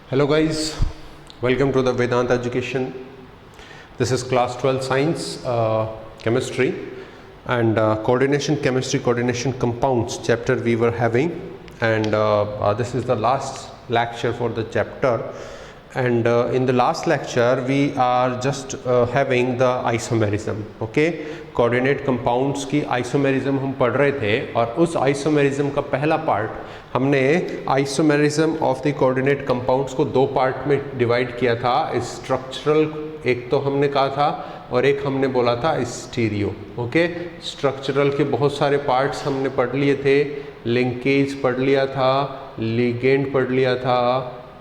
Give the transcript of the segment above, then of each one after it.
Hello guys, welcome to the Vedanta Education. This is class 12 science chemistry and coordination chemistry, coordination compounds chapter we were having, and this is the last lecture for the chapter. And in the last lecture we are just having the isomerism. Okay, coordinate compounds की isomerism हम पढ़ रहे थे और उस isomerism का पहला part हमने isomerism of the coordinate compounds को दो पार्ट में डिवाइड किया था। स्ट्रक्चरल एक तो हमने कहा था और एक हमने बोला था स्टीरियो। ओके, स्ट्रक्चरल के बहुत सारे पार्ट्स हमने पढ़ लिए थे, लिंकेज पढ़ लिया था, लिगेंड पढ़ लिया था,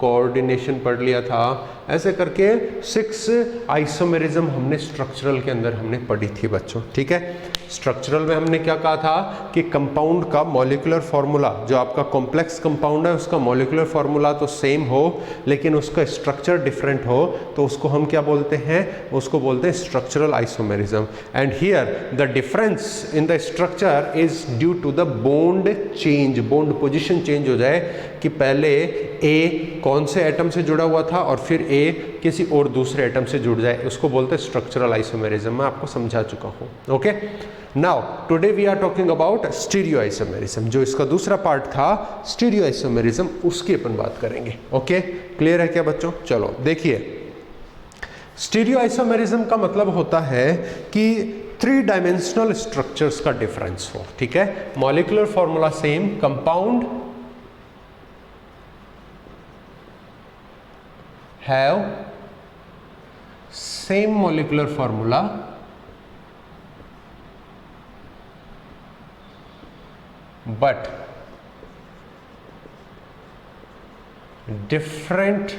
कोऑर्डिनेशन पढ़ लिया था। ऐसे करके 6 आइसोमेरिज्म हमने स्ट्रक्चरल के अंदर हमने पढ़ी थी बच्चों। ठीक है, स्ट्रक्चरल में हमने क्या कहा था कि कंपाउंड का मॉलिक्यूलर फार्मूला, जो आपका कॉम्प्लेक्स कंपाउंड है उसका मॉलिक्यूलर फार्मूला तो सेम हो लेकिन उसका स्ट्रक्चर डिफरेंट हो तो उसको हम क्या बोलते हैं, उसको बोलते हैं structural isomerism. And here the difference in the structure is due to the bond change, bond position change हो जाए कि पहले ए कौन से एटम से जुड़ा हुआ था और फिर ए किसी और दूसरे एटम से जुड़ जाए, उसको बोलते हैं स्ट्रक्चरल आइसोमेरिज्म। मैं आपको समझा चुका हूँ। Okay, now today we are talking about stereo isomerism, जो इसका दूसरा पार्ट था स्टीरियो आइसोमेरिज्म, उसकी अपन बात करेंगे। ओके, क्लियर है क्या बच्चों? चलो देखिए, स्टीरियो आइसोमेरिज्म का मतलब होता है कि 3 डायमेंशनल स्ट्रक्चर्स का डिफरेंस हो। ठीक है, molecular formula same, compound have same molecular formula but different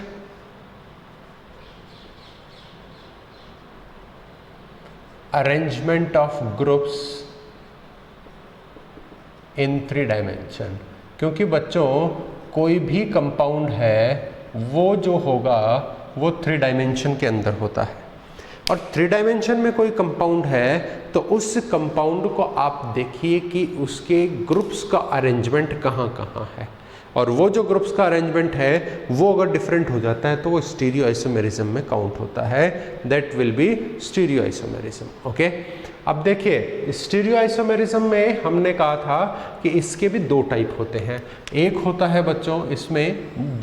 arrangement of groups in 3 dimension। क्योंकि बच्चों कोई भी कंपाउंड है वो जो होगा वो 3 डायमेंशन के अंदर होता है, और 3 डायमेंशन में कोई कंपाउंड है तो उस कंपाउंड को आप देखिए कि उसके ग्रुप्स का अरेंजमेंट कहाँ कहाँ है, और वो जो ग्रुप्स का अरेंजमेंट है वो अगर डिफरेंट हो जाता है तो वो स्टीरियो आइसोमेरिज्म में काउंट होता है। That will be stereo isomerism. Okay, अब देखिए स्टीरियो आइसोमेरिज्म में हमने कहा था कि इसके भी 2 टाइप होते हैं। एक होता है बच्चों इसमें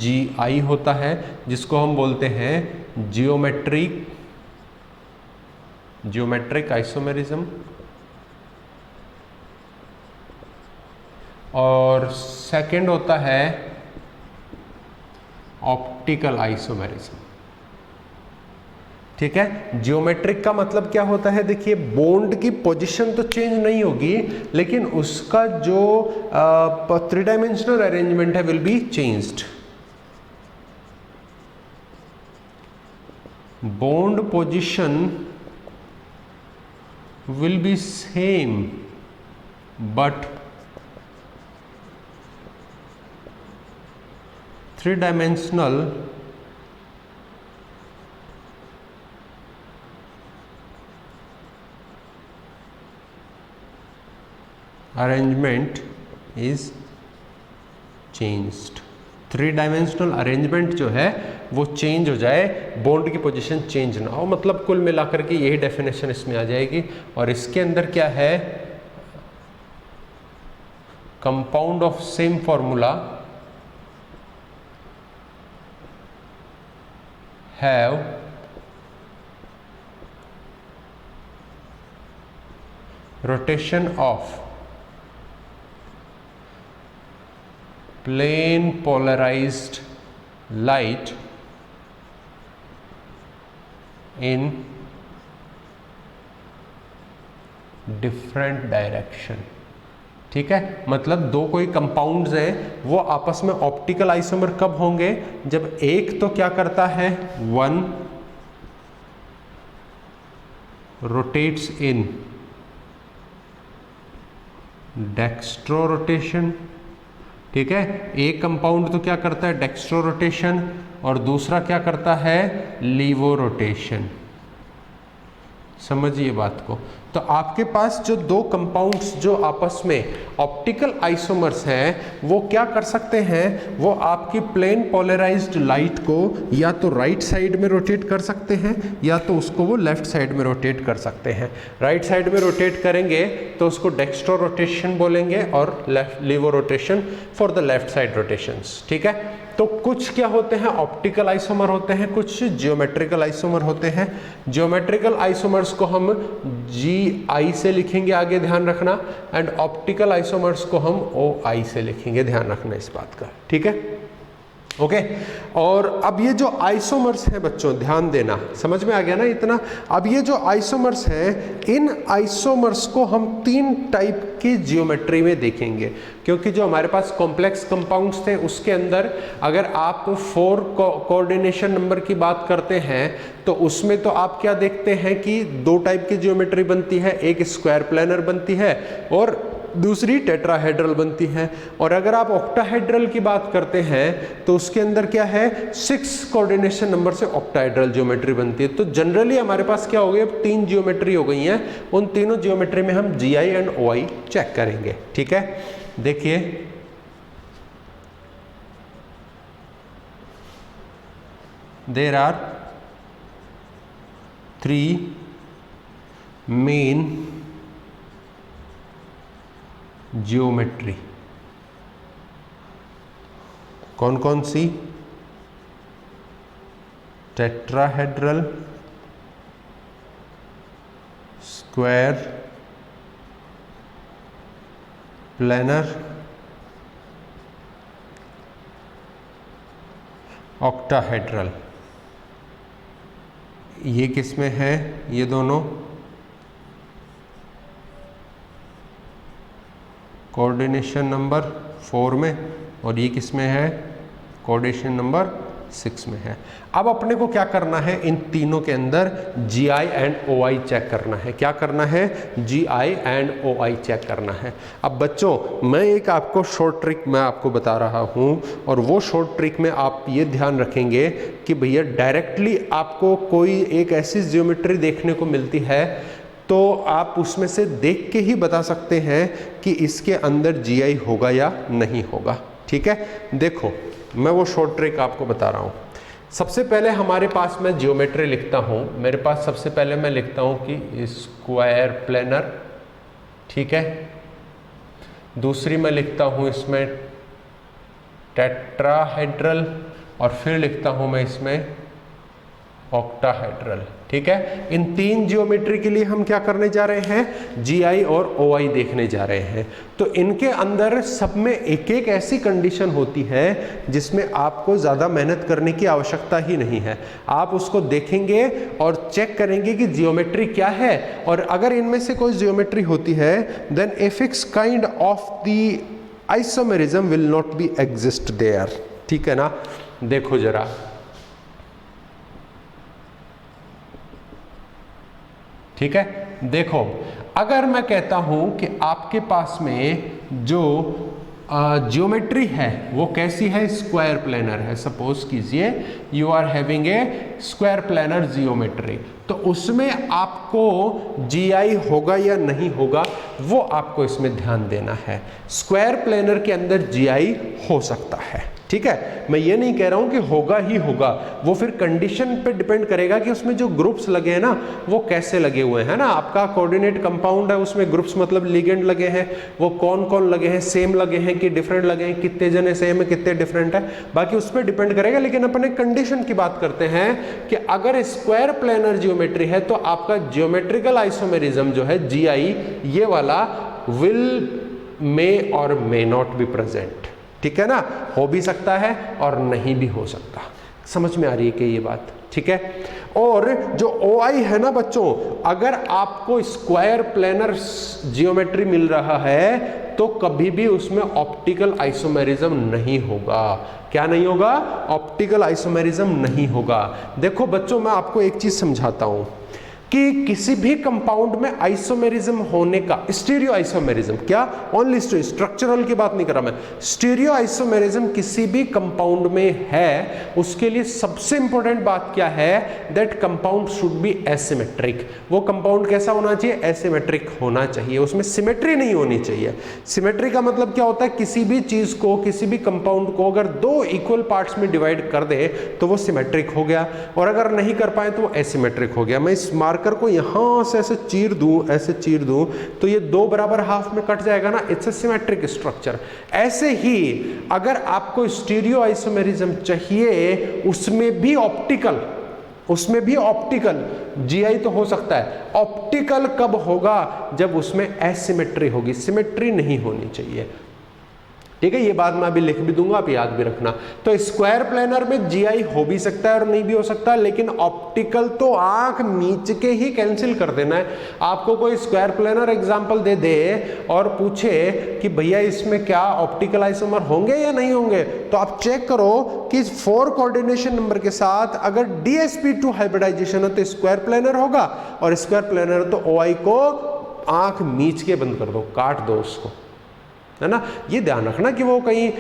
GI होता है जिसको हम बोलते हैं जियोमेट्रिक आइसोमेरिज्म, और सेकंड होता है ऑप्टिकल आइसोमेरिज्म। ठीक है, जियोमेट्रिक का मतलब क्या होता है, देखिए बॉन्ड की पोजीशन तो चेंज नहीं होगी लेकिन उसका जो 3 डायमेंशनल अरेंजमेंट है will be changed. Bond position will be same but 3 dimensional arrangement is changed. 3 dimensional arrangement जो है वो चेंज हो जाए, बॉन्ड की पोजीशन चेंज ना हो, मतलब कुल मिलाकर के यही डेफिनेशन इसमें आ जाएगी। और इसके अंदर क्या है, compound of same formula have rotation of plane polarized light in different direction। ठीक है, मतलब 2 कोई कंपाउंड्स हैं वो आपस में ऑप्टिकल आइसोमर कब होंगे, जब एक तो क्या करता है, 1 रोटेट्स इन डेक्स्ट्रो रोटेशन। ठीक है, एक कंपाउंड तो क्या करता है, डेक्स्ट्रो रोटेशन, और दूसरा क्या करता है, लीवो रोटेशन। समझिए बात को। तो आपके पास जो दो कंपाउंड्स जो आपस में ऑप्टिकल आइसोमर्स हैं वो क्या कर सकते हैं, वो आपकी प्लेन पोलराइज्ड लाइट को या तो राइट साइड में रोटेट कर सकते हैं या तो उसको वो लेफ्ट साइड में रोटेट कर सकते हैं। राइट साइड में रोटेट करेंगे तो उसको डेक्स्ट्रो रोटेशन बोलेंगे और लीवो rotation for the left side rotations. ठीक है, तो कुछ क्या होते हैं ऑप्टिकल आइसोमर होते हैं, कुछ जियोमेट्रिकल आइसोमर होते हैं। जियोमेट्रिकल आइसोमर्स को हम GI से लिखेंगे, आगे ध्यान रखना, एंड ऑप्टिकल आइसोमर्स को हम OI से लिखेंगे, ध्यान रखना इस बात का। ठीक है, ओके और अब ये जो आइसोमर्स हैं बच्चों, ध्यान देना, समझ में आ गया ना इतना। अब ये जो आइसोमर्स हैं, इन आइसोमर्स को हम 3 टाइप की जियोमेट्री में देखेंगे, क्योंकि जो हमारे पास कॉम्प्लेक्स कंपाउंड्स थे उसके अंदर अगर आप 4 कोऑर्डिनेशन नंबर की बात करते हैं तो उसमें तो आप क्या देखते हैं कि 2 टाइप की जियोमेट्री बनती है, एक स्क्वायर प्लेनर बनती है और दूसरी टेट्राहेड्रल बनती है। और अगर आप ऑक्टाहेड्रल की बात करते हैं तो उसके अंदर क्या है, 6 कोऑर्डिनेशन नंबर से ऑक्टाहेड्रल ज्योमेट्री बनती है। तो जनरली हमारे पास क्या हो गया, अब 3 ज्योमेट्री हो गई हैं, उन तीनों ज्योमेट्री में हम GI एंड OI चेक करेंगे। ठीक है, देखिए देयर आर 3 मेन ज्योमेट्री। कौन कौन सी, टेट्राहेड्रल, स्क्वायर प्लेनर, ऑक्टाहेड्रल। ये किस में है, ये दोनों कोऑर्डिनेशन नंबर 4 में, और ये किस में है, कोऑर्डिनेशन नंबर 6 में है। अब अपने को क्या करना है, इन तीनों के अंदर GI एंड OI चेक करना है। क्या करना है, GI एंड OI चेक करना है। अब बच्चों मैं एक आपको शॉर्ट ट्रिक मैं आपको बता रहा हूँ, और वो शॉर्ट ट्रिक में आप ये ध्यान रखेंगे कि भैया डायरेक्टली आपको कोई एक ऐसी ज्योमेट्री देखने को मिलती है तो आप उसमें से देख के ही बता सकते हैं कि इसके अंदर GI होगा या नहीं होगा। ठीक है, देखो मैं वो शॉर्ट ट्रिक आपको बता रहा हूँ। सबसे पहले हमारे पास मैं ज्योमेट्री लिखता हूँ, मेरे पास सबसे पहले मैं लिखता हूँ कि स्क्वायर प्लेनर। ठीक है, दूसरी मैं लिखता हूँ इसमें टेट्राहेड्रल, और फिर लिखता हूँ मैं इसमें ऑक्टाहेड्रल। ठीक है, इन 3 जियोमेट्री के लिए हम क्या करने जा रहे हैं, GI और OI देखने जा रहे हैं। तो इनके अंदर सब में एक एक ऐसी कंडीशन होती है जिसमें आपको ज़्यादा मेहनत करने की आवश्यकता ही नहीं है। आप उसको देखेंगे और चेक करेंगे कि जियोमेट्री क्या है, और अगर इनमें से कोई जियोमेट्री होती है then a fix kind of the isomerism will not be exist there. ठीक है ना, देखो जरा, ठीक है, देखो अगर मैं कहता हूं कि आपके पास में जो ज्योमेट्री है वो कैसी है, स्क्वायर प्लेनर है। सपोज कीजिए you are having a square planar geometry, तो उसमें आपको GI होगा या नहीं होगा वो आपको इसमें ध्यान देना है। स्क्वायर प्लेनर के अंदर GI हो सकता है। ठीक है, मैं ये नहीं कह रहा हूं कि होगा ही होगा, वो फिर कंडीशन पे डिपेंड करेगा कि उसमें जो ग्रुप्स लगे हैं ना वो कैसे लगे हुए हैं ना। आपका कोऑर्डिनेट कंपाउंड है, उसमें ग्रुप्स मतलब लिगेंड लगे हैं, वो कौन कौन लगे हैं, सेम लगे हैं कि डिफरेंट लगे हैं, कितने जने सेम है कितने डिफरेंट है, बाकी उस पर डिपेंड करेगा। लेकिन अपन एक कंडीशन की बात करते हैं कि अगर स्क्वायर प्लेनर जियोमेट्री है तो आपका जियोमेट्रिकल आइसोमेरिज्म जो है GI ये वाला विल मे और मे नॉट बी प्रेजेंट। ठीक है ना, हो भी सकता है और नहीं भी हो सकता। समझ में आ रही है कि ये बात, ठीक है। और जो OI है ना बच्चों, अगर आपको स्क्वायर प्लेनर जियोमेट्री मिल रहा है तो कभी भी उसमें ऑप्टिकल आइसोमेरिज्म नहीं होगा। क्या नहीं होगा, ऑप्टिकल आइसोमेरिज्म नहीं होगा। देखो बच्चों मैं आपको एक चीज समझाता हूं, कि किसी भी कंपाउंड में आइसोमेरिज्म होने का, स्टीरियो आइसोमेरिज्म, क्या ओनली स्ट्रक्चरल की बात नहीं कर रहा मैं, स्टीरियो आइसोमेरिज्म किसी भी कंपाउंड में है, उसके लिए सबसे इंपॉर्टेंट बात क्या है, that compound should be asymmetric. वो कंपाउंड कैसा होना चाहिए, एसिमेट्रिक होना चाहिए, उसमें सिमेट्री नहीं होनी चाहिए। सिमेट्री का मतलब क्या होता है, किसी भी चीज को, किसी भी कंपाउंड को अगर दो इक्वल पार्ट्स में डिवाइड कर दे तो वो सिमेट्रिक हो गया, और अगर नहीं कर पाए तो वो एसिमेट्रिक हो गया। मैं इस मार्कर को यहां से ऐसे चीर दूं तो ये दो बराबर हाफ में कट जाएगा ना, इट्स अ सिमेट्रिक स्ट्रक्चर। ऐसे ही अगर आपको स्टीरियो आइसोमेरिज्म चाहिए, उसमें भी ऑप्टिकल जीआई तो हो सकता है, ऑप्टिकल कब होगा, जब उसमें एसिमेट्री होगी, सिमेट्री नहीं होनी चाहिए। ठीक है, ये बात मैं अभी लिख भी दूंगा, आप याद भी रखना। तो स्क्वायर प्लेनर में जीआई हो भी सकता है और नहीं भी हो सकता, लेकिन ऑप्टिकल तो आंख मीच के ही कैंसिल कर देना है। आपको कोई स्क्वायर प्लेनर एग्जांपल दे दे और पूछे कि भैया इसमें क्या ऑप्टिकल आइसोमर होंगे या नहीं होंगे, तो आप चेक करो कि 4 कोऑर्डिनेशन नंबर के साथ अगर DsP2 हाइब्रिडाइजेशन है तो स्क्वायर प्लेनर होगा, और स्क्वायर प्लेनर तो OI को आंख मीच के बंद कर दो, काट दो उसको, है ना। ये ध्यान रखना कि वो कहीं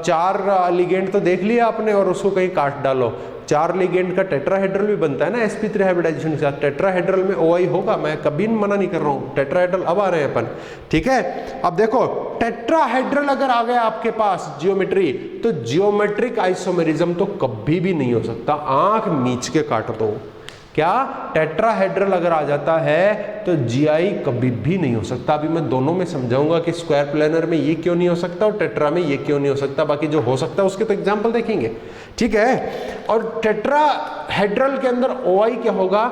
4 लिगेंड तो देख लिया आपने और उसको कहीं काट डालो। 4 लिगेंड का टेट्राहेड्रल भी बनता है ना sp3 हाइब्रिडाइजेशन के साथ, टेट्राहेड्रल में OI होगा, मैं कभी मना नहीं कर रहा हूँ, टेट्राहेड्रल अब आ रहे हैं अपन। ठीक है, अब देखो टेट्राहेड्रल अगर आ गया आपके पास जियोमेट्री, तो जियोमेट्रिक आइसोमेरिज्म तो कभी भी नहीं हो सकता, आंख मीच के काट दो। क्या टेट्राहेड्रल अगर आ जाता है तो जीआई कभी भी नहीं हो सकता। अभी मैं दोनों में समझाऊंगा कि स्क्वायर प्लेनर में ये क्यों नहीं हो सकता और टेट्रा में ये क्यों नहीं हो सकता, बाकी जो हो सकता है उसके तो एग्जांपल देखेंगे। ठीक है, और टेट्राहेड्रल के अंदर OI क्या होगा,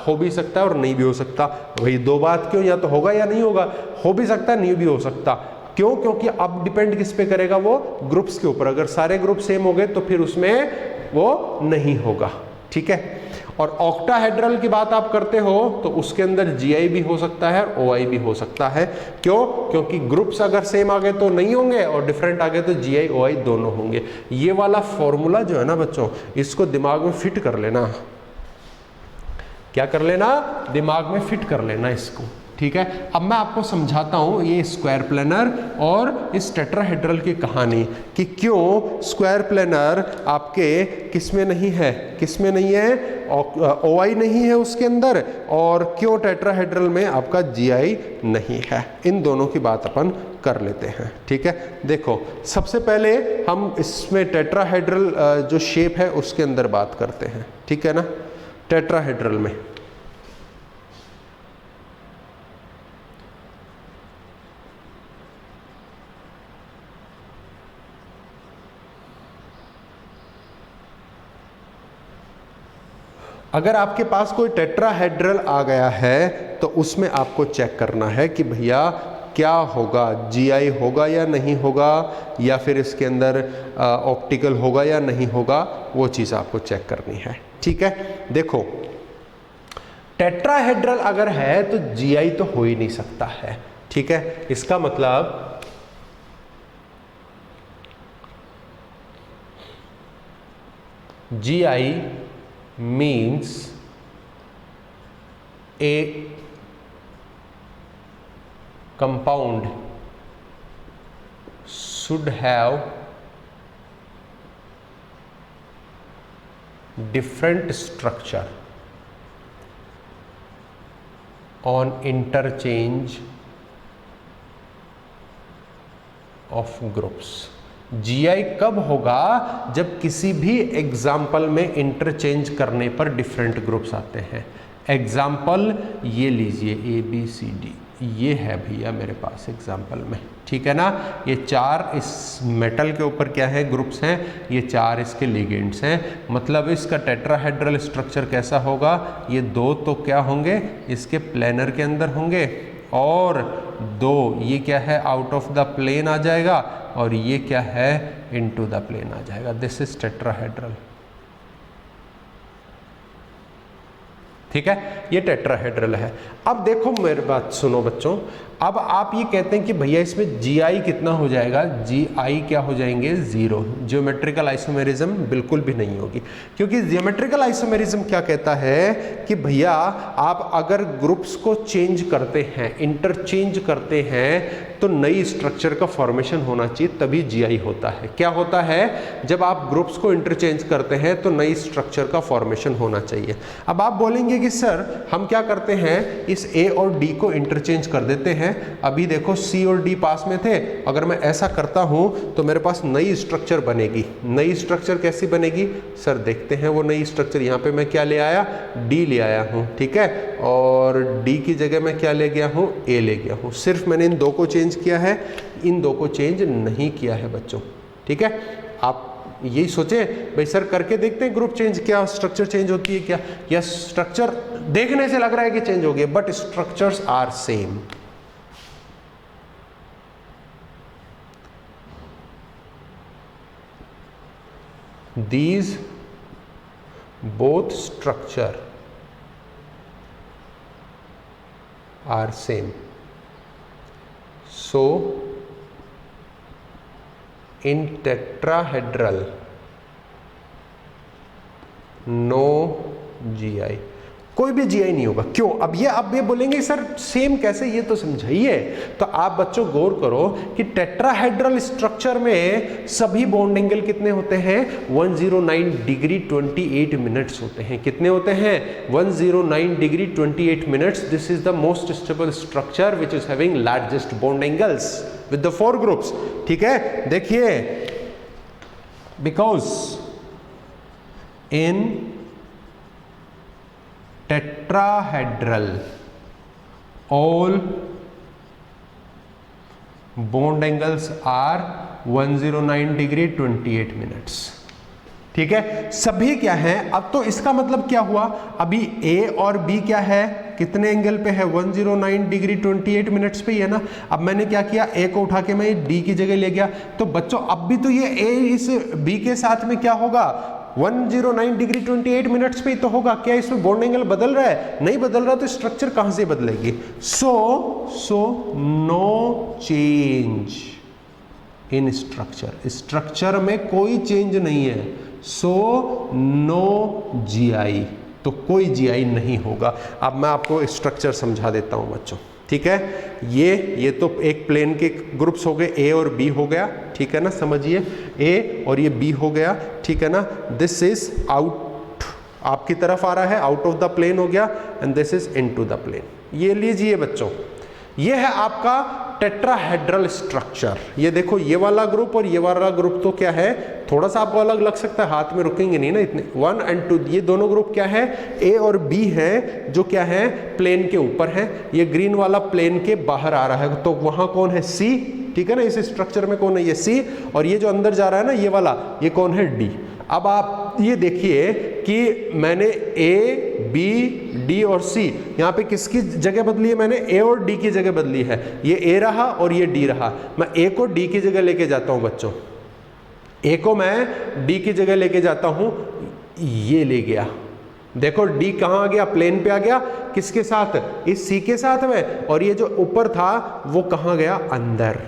हो भी सकता है और नहीं भी हो सकता। वही दो बात क्यों, या तो होगा या नहीं होगा, हो भी सकता है नहीं भी हो सकता। क्यों, क्योंकि अब डिपेंड किस पे करेगा, वो ग्रुप्स के ऊपर। अगर सारे ग्रुप सेम हो गए तो फिर उसमें वो नहीं होगा। ठीक है, और ऑक्टाहेड्रल की बात आप करते हो तो उसके अंदर जीआई भी हो सकता है और OI भी हो सकता है। क्यों, क्योंकि ग्रुप्स अगर सेम आ गए तो नहीं होंगे और डिफरेंट आ गए तो जीआई OI दोनों होंगे। ये वाला फॉर्मूला जो है ना बच्चों, इसको दिमाग में फिट कर लेना। क्या कर लेना, दिमाग में फिट कर लेना इसको। ठीक है, अब मैं आपको समझाता हूं ये स्क्वायर प्लेनर और इस टेट्राहेड्रल की कहानी, कि क्यों स्क्वायर प्लेनर आपके किसमें नहीं है, किसमें नहीं है, OI नहीं है उसके अंदर, और क्यों टेट्राहेड्रल में आपका GI नहीं है। इन दोनों की बात अपन कर लेते हैं। ठीक है, देखो सबसे पहले हम इसमें टेट्राहेड्रल जो शेप है उसके अंदर बात करते हैं। ठीक है ना, टेट्राहेड्रल में अगर आपके पास कोई टेट्राहेड्रल आ गया है तो उसमें आपको चेक करना है कि भैया क्या होगा, जीआई होगा या नहीं होगा, या फिर इसके अंदर ऑप्टिकल होगा या नहीं होगा, वो चीज़ आपको चेक करनी है। ठीक है, देखो टेट्राहेड्रल अगर है तो जीआई तो हो ही नहीं सकता है। ठीक है, इसका मतलब GI means a compound should have different structure on interchange of groups। GI कब होगा, जब किसी भी एग्जाम्पल में इंटरचेंज करने पर डिफरेंट ग्रुप्स आते हैं। एग्जाम्पल ये लीजिए ABCD, ये है भैया मेरे पास एग्जाम्पल में। ठीक है ना, ये 4 इस मेटल के ऊपर क्या है, ग्रुप्स हैं, ये 4 इसके लिगेंड्स हैं। मतलब इसका टेट्राहेड्रल स्ट्रक्चर कैसा होगा, ये 2 तो क्या होंगे, इसके प्लेनर के अंदर होंगे, और 2 ये क्या है, आउट ऑफ द प्लेन आ जाएगा, और ये क्या है, इनटू द प्लेन आ जाएगा। This is tetrahedral. ठीक है, ये टेट्राहेड्रल है। अब देखो मेरी बात सुनो बच्चों, अब आप ये कहते हैं कि भैया इसमें GI कितना हो जाएगा, GI क्या हो जाएंगे, 0। ज्योमेट्रिकल आइसोमेरिज्म बिल्कुल भी नहीं होगी, क्योंकि ज्योमेट्रिकल आइसोमेरिज्म क्या कहता है कि भैया आप अगर ग्रुप्स को चेंज करते हैं, इंटरचेंज करते हैं, तो नई स्ट्रक्चर का फॉर्मेशन होना चाहिए, तभी GI होता है। क्या होता है, जब आप ग्रुप्स को इंटरचेंज करते हैं तो नई स्ट्रक्चर का फॉर्मेशन होना चाहिए। अब आप बोलेंगे कि सर हम क्या करते हैं, इस A और D को इंटरचेंज कर देते हैं। अभी देखो C और D पास में थे, अगर मैं ऐसा करता हूं तो मेरे पास नई स्ट्रक्चर बनेगी। नई स्ट्रक्चर कैसी बनेगी सर, देखते हैं वो नई स्ट्रक्चर। यहाँ पे मैं क्या ले आया, D ले आया हूँ, ठीक है, और D की जगह मैं क्या ले गया हूँ, A ले गया हूँ। सिर्फ मैंने इन दो को चेंज किया है, इन दो को चेंज नहीं किया है बच्चों, ठीक है। आप यही सोचे भाई सर करके देखते हैं ग्रुप चेंज, क्या स्ट्रक्चर चेंज होती है क्या, या स्ट्रक्चर देखने से लग रहा है कि चेंज हो गया, but structures are same. These both structure are same. So in tetrahedral no GI, कोई भी GI नहीं होगा। क्यों, अब ये बोलेंगे सर सेम कैसे, ये तो समझाइए। तो आप बच्चों गौर करो कि टेट्राहेड्रल स्ट्रक्चर में सभी बॉन्ड एंगल कितने होते हैं, 109 डिग्री 28 मिनट्स होते हैं। कितने होते हैं, 109 degree 28 minutes. This is the most stable structure which is having largest bond angles with the 4 groups, ठीक है। देखिए, because in tetrahedral all bond angles are 109 degree 28 minutes, ठीक है। सभी क्या है, अब तो इसका मतलब क्या हुआ, अभी A और B क्या है, कितने एंगल पे है, 109 डिग्री 28 मिनट्स पे ही है ना। अब मैंने क्या किया, A को उठा के मैं D की जगह ले गया, तो बच्चों अब भी तो ये A इस B के साथ में क्या होगा, 109 डिग्री 28 मिनट्स पे ही तो होगा। क्या इसमें बॉन्ड एंगल बदल रहा है, नहीं बदल रहा, तो स्ट्रक्चर कहां से बदलेगी। So no change in structure में कोई चेंज नहीं है। सो नो GI, तो कोई GI नहीं होगा। अब मैं आपको स्ट्रक्चर समझा देता हूं बच्चों, ठीक है। ये तो एक प्लेन के ग्रुप्स हो गए, A और B हो गया, ठीक है ना, समझिए A और ये B हो गया, ठीक है ना। दिस इज आउट, आपकी तरफ आ रहा है, आउट ऑफ द प्लेन हो गया, and this is into the plane. ये लीजिए बच्चों, ये है आपका टेट्राहेड्रल स्ट्रक्चर। ये देखो, ये वाला ग्रुप और ये वाला ग्रुप तो क्या है, थोड़ा सा आपको अलग लग सकता है, हाथ में रुकेंगे नहीं ना इतने। 1 और 2 ये दोनों ग्रुप क्या है, A और B है, जो क्या है, प्लेन के ऊपर है। ये ग्रीन वाला प्लेन के बाहर आ रहा है, तो वहां कौन है, C, ठीक है ना। इस स्ट्रक्चर में कौन है, ये C, और ये जो अंदर जा रहा है ना ये वाला, ये कौन है, D। अब आप ये देखिए कि मैंने A, B, D और C यहाँ पे किसकी जगह बदली है, मैंने A और D की जगह बदली है। ये A रहा और ये D रहा। मैं A को D की जगह लेके जाता हूँ बच्चों, A को मैं D की जगह लेके जाता हूँ, ये ले गया। देखो D कहाँ आ गया, प्लेन पे आ गया, किसके साथ, इस C के साथ में, और ये जो ऊपर था वो कहाँ गया, अंदर।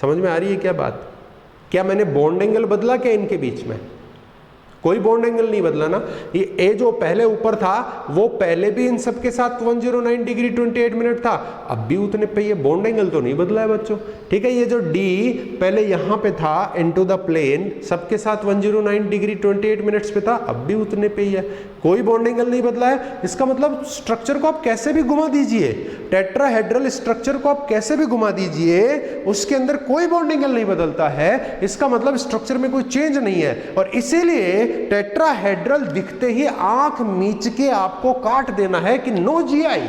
समझ में आ रही है क्या बात। क्या मैंने बॉन्ड एंगल बदला क्या इनके बीच में, कोई बॉन्ड एंगल नहीं बदला ना। ये A जो पहले ऊपर था वो पहले भी इन सब के साथ 109 डिग्री 28 मिनट था, अब भी उतने पे, ये बॉन्ड एंगल तो नहीं बदला है बच्चों, ठीक है। ये जो D पहले यहाँ पे था इनटू द प्लेन, सबके साथ 109 डिग्री 28 मिनट्स पे था, अब भी उतने पे ही है, कोई बॉन्ड एंगल नहीं बदला है। इसका मतलब स्ट्रक्चर को आप कैसे भी घुमा दीजिए, टेट्राहेड्रल स्ट्रक्चर को आप कैसे भी घुमा दीजिए, उसके अंदर कोई बॉन्ड एंगल नहीं बदलता है। इसका मतलब स्ट्रक्चर में कोई चेंज नहीं है, और इसीलिए टेट्राहेड्रल दिखते ही आंख मीच के आपको काट देना है कि नो GI।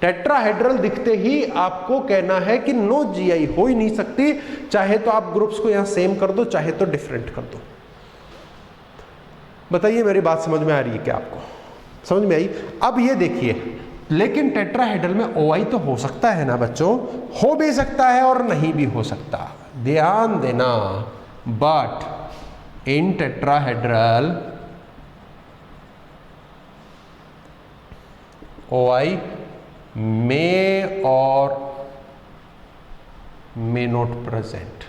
टेट्राहेड्रल दिखते ही आपको कहना है कि नो GI हो ही नहीं सकती, चाहे तो आप ग्रुप्स को यहां सेम कर दो, चाहे तो डिफरेंट कर दो। बताइए मेरी बात समझ में आ रही है क्या, आपको समझ में आई। अब ये देखिए, लेकिन टेट्राहेड्रल में OI तो हो सकता है ना बच्चों, हो भी सकता है और नहीं भी हो सकता, ध्यान देना। But in tetrahedral OI may और may not present।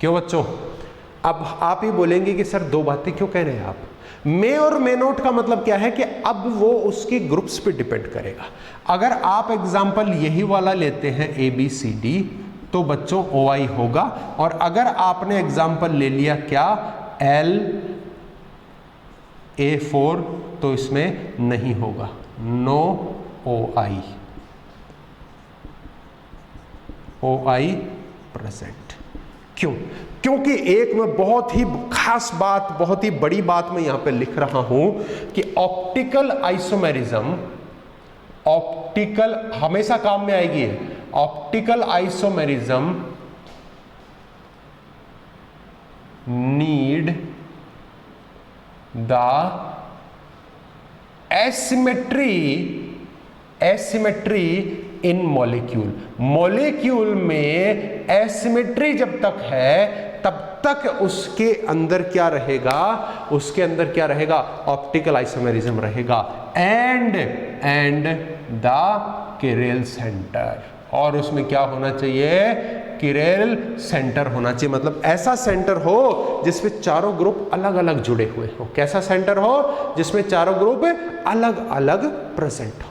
क्यों बच्चों? अब आप ही बोलेंगे कि सर दो बातें क्यों कह रहे हैं आप? मे और मे नोट का मतलब क्या है कि अब वो उसके ग्रुप्स पे डिपेंड करेगा। अगर आप एग्जांपल यही वाला लेते हैं ABCD तो बच्चों OI होगा, और अगर आपने एग्जांपल ले लिया क्या LA4 तो इसमें नहीं होगा, नो OI प्रेजेंट। क्यों? क्योंकि एक मैं बहुत ही खास बात, बहुत ही बड़ी बात मैं यहां पे लिख रहा हूं कि ऑप्टिकल आइसोमेरिज्म, ऑप्टिकल हमेशा काम में आएगी, optical isomerism need the asymmetry in molecule. Molecule में एसिमेट्री जब तक है तब तक उसके अंदर क्या रहेगा, उसके अंदर क्या रहेगा, ऑप्टिकल आइसोमेरिज्म रहेगा। एंड द किरेल सेंटर, और उसमें क्या होना चाहिए, किरेल सेंटर होना चाहिए। मतलब ऐसा सेंटर हो जिसमें चारों ग्रुप अलग अलग जुड़े हुए हो। कैसा सेंटर हो? जिसमें चारों ग्रुप अलग अलग प्रेजेंट हो।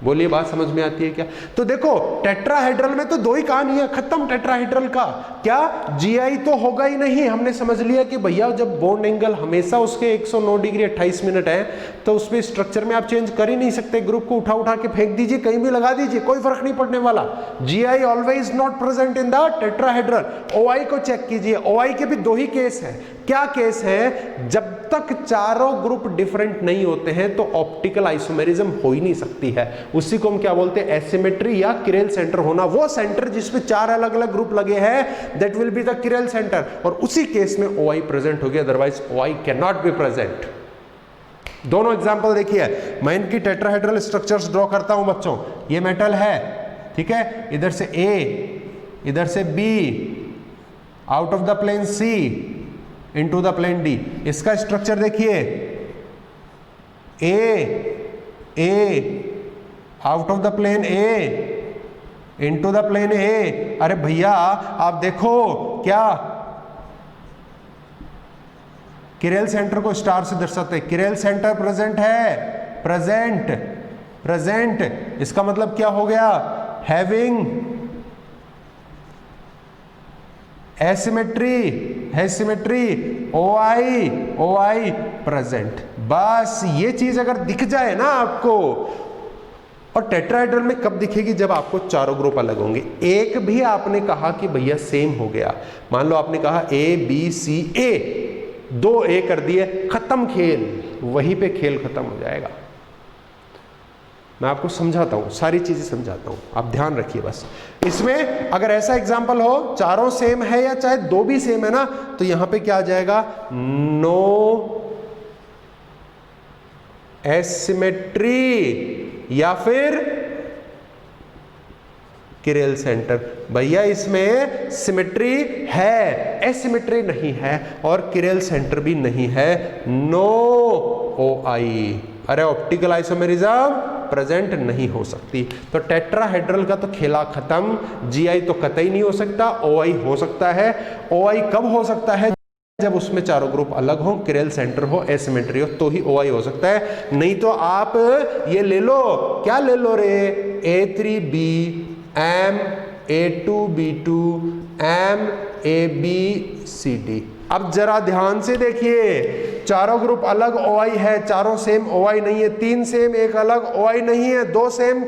बोलिए बात समझ में आती है क्या? तो देखो टेट्राहेड्रल में तो दो ही कहानी है, खत्म टेट्राहेड्रल का। क्या GI तो होगा ही नहीं। हमने समझ लिया कि भैया जब बॉन्ड एंगल हमेशा उसके 109 डिग्री 28 मिनट है तो उसमें स्ट्रक्चर में आप चेंज कर ही नहीं सकते। ग्रुप को उठा उठा के फेंक दीजिए, कहीं भी लगा दीजिए, कोई फर्क नहीं पड़ने वाला। GI always not present in the tetrahedral. OI को चेक कीजिए, OI के भी दो ही केस है। क्या केस है? जब तक चारों ग्रुप डिफरेंट नहीं होते हैं तो ऑप्टिकल आइसोमेरिज्म हो ही नहीं सकती है। उसी को हम क्या बोलते हैं, एसिमेट्री या किरेल सेंटर होना। वो सेंटर जिसमें चार अलग अलग ग्रुप लगे हैं that will be the chiral centre, और उसी केस में OI प्रेजेंट हो गया, otherwise OI can not be present. दोनों एग्जांपल देखिए, मैं इनकी टेट्राहेड्रल स्ट्रक्चर्स ड्रॉ करता हूं बच्चों। ये मेटल है, ठीक है, इधर से A, इधर से B, out of the plane C into the plane D। इसका स्ट्रक्चर देखिए, A out of the plane A into the plane A। अरे भैया आप देखो क्या किरेल सेंटर को स्टार से दर्शाते हैं। किरेल सेंटर प्रेजेंट है, प्रेजेंट। इसका मतलब क्या हो गया, हैविंग एसिमेट्री OI प्रेजेंट। बस ये चीज अगर दिख जाए ना आपको, और टेट्राहेड्रल में कब दिखेगी, जब आपको चारों ग्रुप अलग होंगे। एक भी आपने कहा कि भैया सेम हो गया, मान लो आपने कहा ABCA, दो A कर दिए, खत्म खेल, वहीं पे खेल खत्म हो जाएगा। मैं आपको समझाता हूं, सारी चीजें समझाता हूं, आप ध्यान रखिए बस। इसमें अगर ऐसा एग्जांपल हो, चारों सेम है या चाहे दो भी सेम है ना, तो यहां पे क्या आ जाएगा, नो एसिमेट्री या फिर किरेल सेंटर। भैया इसमें सिमेट्री है, एसिमेट्री नहीं है, और किरेल सेंटर भी नहीं है, नो OI। अरे ऑप्टिकल आइसोमेरिज्म प्रेजेंट नहीं हो सकती। तो टेट्राहेड्रल का तो खेला खत्म। GI तो कतई नहीं हो सकता, OI हो सकता है। OI कब हो सकता है, जब उसमें चारों ग्रुप अलग हो, किरेल सेंटर हो, एसिमेट्री हो, तो ही OI हो सकता है। नहीं तो आप ये ले लो, क्या ले लो रे, A3B M A2B2 M ABCD। अब जरा ध्यान से देखिए, चारों ग्रुप अलग OI है, चारों सेम OI नहीं है, तीन सेम एक अलग OI नहीं है, दो सेम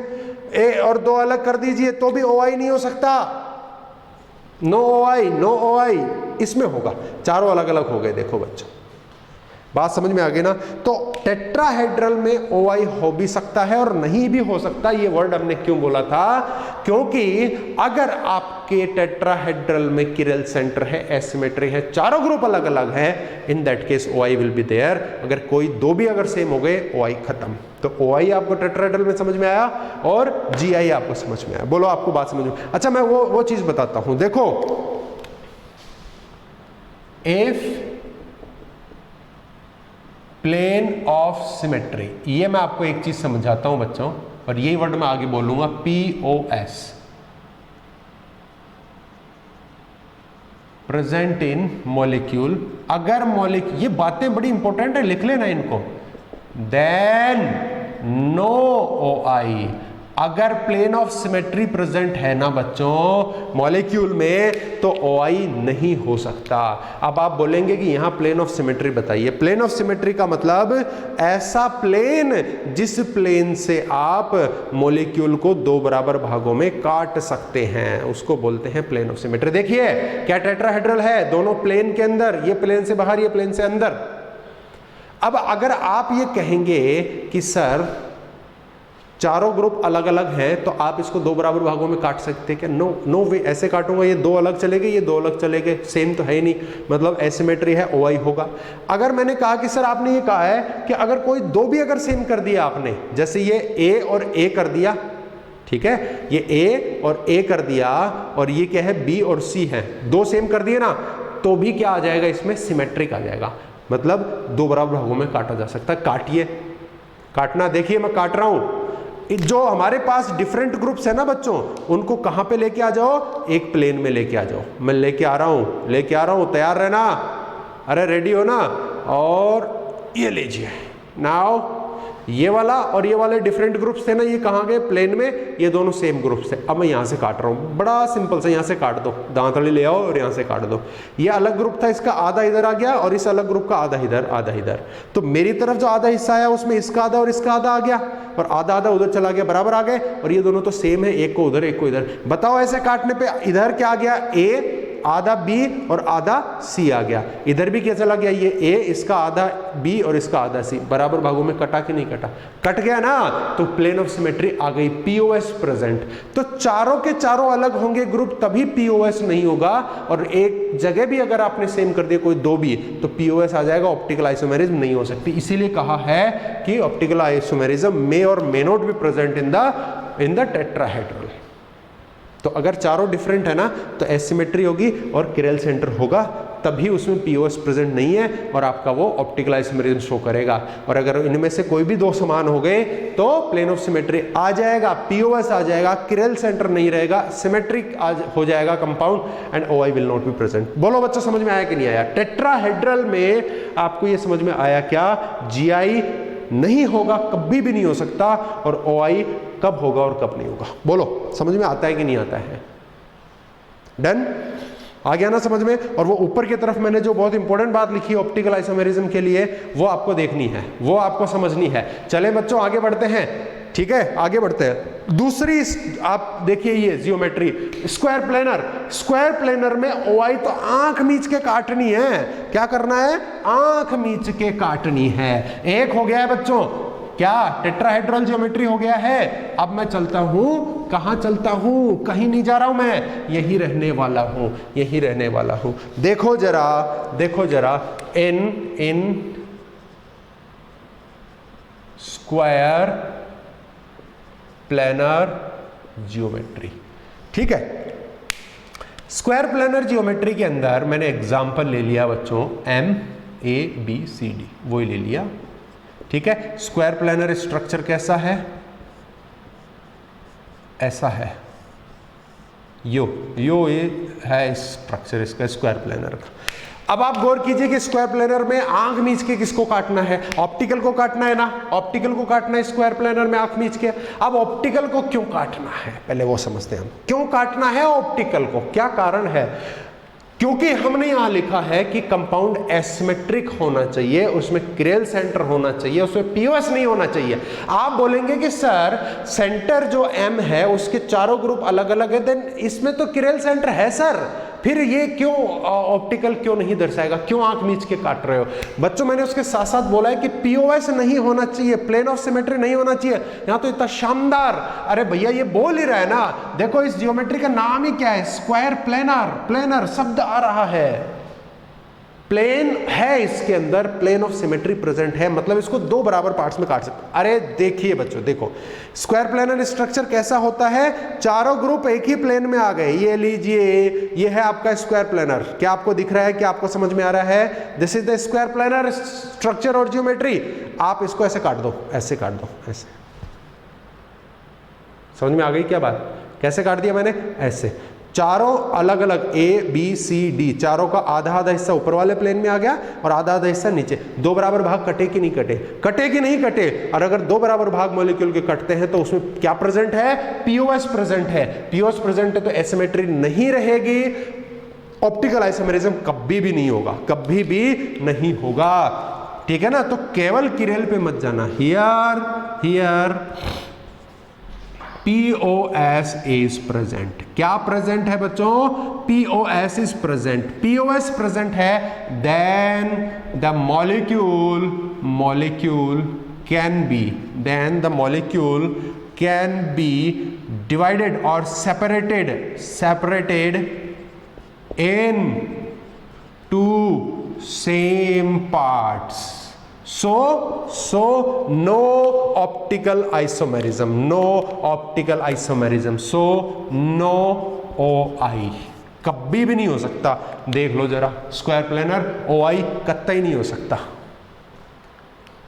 A और दो अलग कर दीजिए तो भी OI नहीं हो सकता। नो OI इसमें होगा, चारों अलग अलग हो गए। देखो बच्चों, बात समझ में आ गई ना? तो टेट्राहेड्रल में OI हो भी सकता है और नहीं भी हो सकता। ये वर्ड हमने क्यों बोला था, क्योंकि अगर आपके टेट्राहेड्रल में किरेल सेंटर है, एसिमेट्री है, चारों ग्रुप अलग अलग है, in that case OI will be there. अगर कोई दो भी अगर सेम हो गए, OI खत्म। तो OI आपको टेट्राहेड्रल में समझ में आया और GI आपको समझ में आया। बोलो आपको बात समझ में? अच्छा, मैं वो चीज बताता हूं। देखो, इफ प्लेन ऑफ सिमेट्री। ये मैं आपको एक चीज समझाता हूं बच्चों, और यही वर्ड मैं आगे बोलूंगा, POS, प्रेजेंट इन मॉलिक्यूल। अगर ये बातें बड़ी इंपॉर्टेंट है, लिख लेना इनको। Then no OI। अगर प्लेन ऑफ सिमेट्री प्रेजेंट है ना बच्चों मॉलिक्यूल में, तो OI नहीं हो सकता। अब आप बोलेंगे कि यहां प्लेन ऑफ सिमेट्री बताइए। प्लेन ऑफ सिमेट्री का मतलब ऐसा प्लेन जिस प्लेन से आप मॉलिक्यूल को दो बराबर भागों में काट सकते हैं, उसको बोलते हैं प्लेन ऑफ सिमेट्री। देखिए क्या टेट्राहेड्रल है, दोनों प्लेन के अंदर, ये प्लेन से बाहर, ये प्लेन से अंदर। अब अगर आप ये कहेंगे कि सर चारों ग्रुप अलग अलग हैं, तो आप इसको दो बराबर भागों में काट सकते हैं क्या? नो वे, ऐसे काटूंगा, ये दो अलग चले गए, ये दो अलग चले गए, सेम तो है ही नहीं, मतलब एसिमेट्री है, OI होगा। अगर मैंने कहा कि सर आपने ये कहा है कि अगर कोई दो भी अगर सेम कर दिया आपने, जैसे ये A और A कर दिया, ठीक है, ये A और A कर दिया, और ये क्या है B और C है, दो सेम कर दिए ना, तो भी क्या आ जाएगा इसमें? सिमेट्रिक आ जाएगा, मतलब दो बराबर भागों में काटा जा सकता है। काटिए, काटना, देखिए मैं काट रहा हूं। जो हमारे पास डिफरेंट ग्रुप्स है ना बच्चों, उनको कहां पे लेके आ जाओ? एक प्लेन में लेके आ जाओ। मैं लेके आ रहा हूं, तैयार रहना, अरे रेडी हो ना। और ये लीजिए, नाउ ये वाला और ये वाले डिफरेंट ग्रुप्स थे ना, ये कहां गए? प्लेन में। ये दोनों सेम ग्रुप्स थे। अब मैं यहां से काट रहा हूं, बड़ा सिंपल सा, यहां से काट दो, दांतली ले आओ और यहां से काट दो। ये अलग ग्रुप था, इसका आधा इधर आ गया, और इस अलग ग्रुप का आधा इधर, आधा इधर। तो मेरी तरफ जो आधा हिस्सा आया उसमें इसका आधा और इसका आधा आ गया, और आधा आधा उधर चला गया, बराबर आ गए। और ये दोनों तो सेम है, एक को उधर एक को इधर। बताओ ऐसे काटने पे इधर क्या आ गया? A, आधा B और आधा C आ गया। इधर भी क्या चला गया? ये A, इसका आधा B और इसका आधा C। बराबर भागों में कटा कि नहीं कटा? कट गया ना, तो प्लेन ऑफ सिमेट्री आ गई, POS प्रेजेंट। तो चारों के चारों अलग होंगे ग्रुप, तभी POS नहीं होगा। और एक जगह भी अगर आपने सेम कर दिया, कोई दो भी, तो POS आ जाएगा, ऑप्टिकल आइसोमेरिज्म नहीं हो सकती। इसीलिए कहा है कि ऑप्टिकल आइसोमेरिज्म मे और may not be present in the tetrahedral. तो अगर चारों डिफरेंट है ना, तो एसिमेट्री होगी और किरेल सेंटर होगा, तभी उसमें POS प्रेजेंट नहीं है, और आपका वो ऑप्टिकल आइसोमेरिज्म शो करेगा। और अगर इनमें से कोई भी दो समान हो गए, तो प्लेन ऑफ सिमेट्री आ जाएगा, POS आ जाएगा, किरेल सेंटर नहीं रहेगा, सिमेट्रिक हो जाएगा compound, and OI will not be present. बोलो बच्चों, समझ में आया कि नहीं आया? टेट्राहेड्रल में आपको ये समझ में आया क्या? GI नहीं होगा, कभी भी नहीं हो सकता, और OI कब होगा और कब नहीं होगा। बोलो समझ में आता है कि नहीं आता है? डन? आ गया ना समझ में? और वो ऊपर की तरफ मैंने जो बहुत इंपॉर्टेंट बात लिखी है ऑप्टिकल आइसोमेरिज्म के लिए, वो आपको देखनी है, वो आपको समझनी है। चले बच्चों आगे बढ़ते हैं, ठीक है, आगे बढ़ते हैं। दूसरी आप देखिए, ये geometry, square planar. Square planar में OI तो आंख मीच के काटनी है। क्या करना है? आंख मीच के काटनी है। एक हो गया है बच्चों, क्या? टेट्राहेड्रल ज्योमेट्री हो गया है। अब मैं चलता हूं, कहां चलता हूं? कहीं नहीं जा रहा हूं मैं, यही रहने वाला हूं, यही रहने वाला हूं। देखो जरा, देखो जरा, इन स्क्वायर प्लेनर ज्योमेट्री, ठीक है। स्क्वायर प्लेनर ज्योमेट्री के अंदर मैंने एग्जांपल ले लिया बच्चों, MABCD, वो ही ले लिया, ठीक है। स्क्वायर प्लेनर स्ट्रक्चर कैसा है? ऐसा है, यो ये है स्ट्रक्चर इसका, स्क्वायर प्लेनर का। अब आप गौर कीजिए कि स्क्वायर प्लेनर में आंख मीच के किसको काटना है? ऑप्टिकल को काटना है ना, ऑप्टिकल को काटना है स्क्वायर प्लेनर में आंख मीच के। अब ऑप्टिकल को क्यों काटना है, पहले वो समझते हैं हम। क्यों काटना है ऑप्टिकल को, क्या कारण है? क्योंकि हमने यहां लिखा है कि कंपाउंड एसिमेट्रिक होना चाहिए, उसमें किरेल सेंटर होना चाहिए, उसमें POS नहीं होना चाहिए। आप बोलेंगे कि सर सेंटर जो M है उसके चारों ग्रुप अलग अलग है, देन इसमें तो किरेल सेंटर है सर, फिर ये क्यों ऑप्टिकल क्यों नहीं दर्शाएगा, क्यों आंख मीच के काट रहे हो? बच्चों मैंने उसके साथ साथ बोला है कि POS नहीं होना चाहिए, प्लेन ऑफ सिमेट्री नहीं होना चाहिए। यहां तो इतना शानदार, अरे भैया ये बोल ही रहा है ना, देखो इस ज्योमेट्री का नाम ही क्या है? Square planar. प्लेनर शब्द आ रहा है, प्लेन है इसके अंदर, प्लेन ऑफ सिमेट्री प्रेजेंट है, मतलब इसको दो बराबर पार्ट्स में काट सकते। अरे देखिए बच्चों, देखो स्क्वायर प्लेनर स्ट्रक्चर कैसा होता है, चारों ग्रुप एक ही प्लेन में आ गए। ये लीजिए, ये है आपका स्क्वायर प्लेनर। क्या आपको दिख रहा है, क्या आपको समझ में आ रहा है? This is the square planar structure और ज्योमेट्री। आप इसको ऐसे काट दो, ऐसे काट दो, ऐसे। समझ में आ गई क्या बात? कैसे काट दिया मैंने? ऐसे। चारों अलग अलग A B C D, चारों का आधा आधा हिस्सा ऊपर वाले प्लेन में आ गया और आधा आधा हिस्सा नीचे। दो बराबर भाग कटे कि नहीं कटे? कटे कि नहीं कटे? और अगर दो बराबर भाग मॉलिक्यूल के कटते हैं तो उसमें क्या प्रेजेंट है? पीओएस प्रेजेंट है। पीओएस प्रेजेंट है तो एसिमेट्री नहीं रहेगी, ऑप्टिकल आइसोमेरिज्म कभी भी नहीं होगा, कभी भी नहीं होगा। ठीक है ना? तो केवल किरेल पे मत जाना। Here POS is present। क्या प्रेजेंट है बच्चों? POS is present। POS present है, then the molecule can be divided or separated in two same parts। So no optical isomerism, so no OI, कभी भी नहीं हो सकता। देख लो जरा, स्क्वायर प्लेनर OI कतई नहीं हो सकता।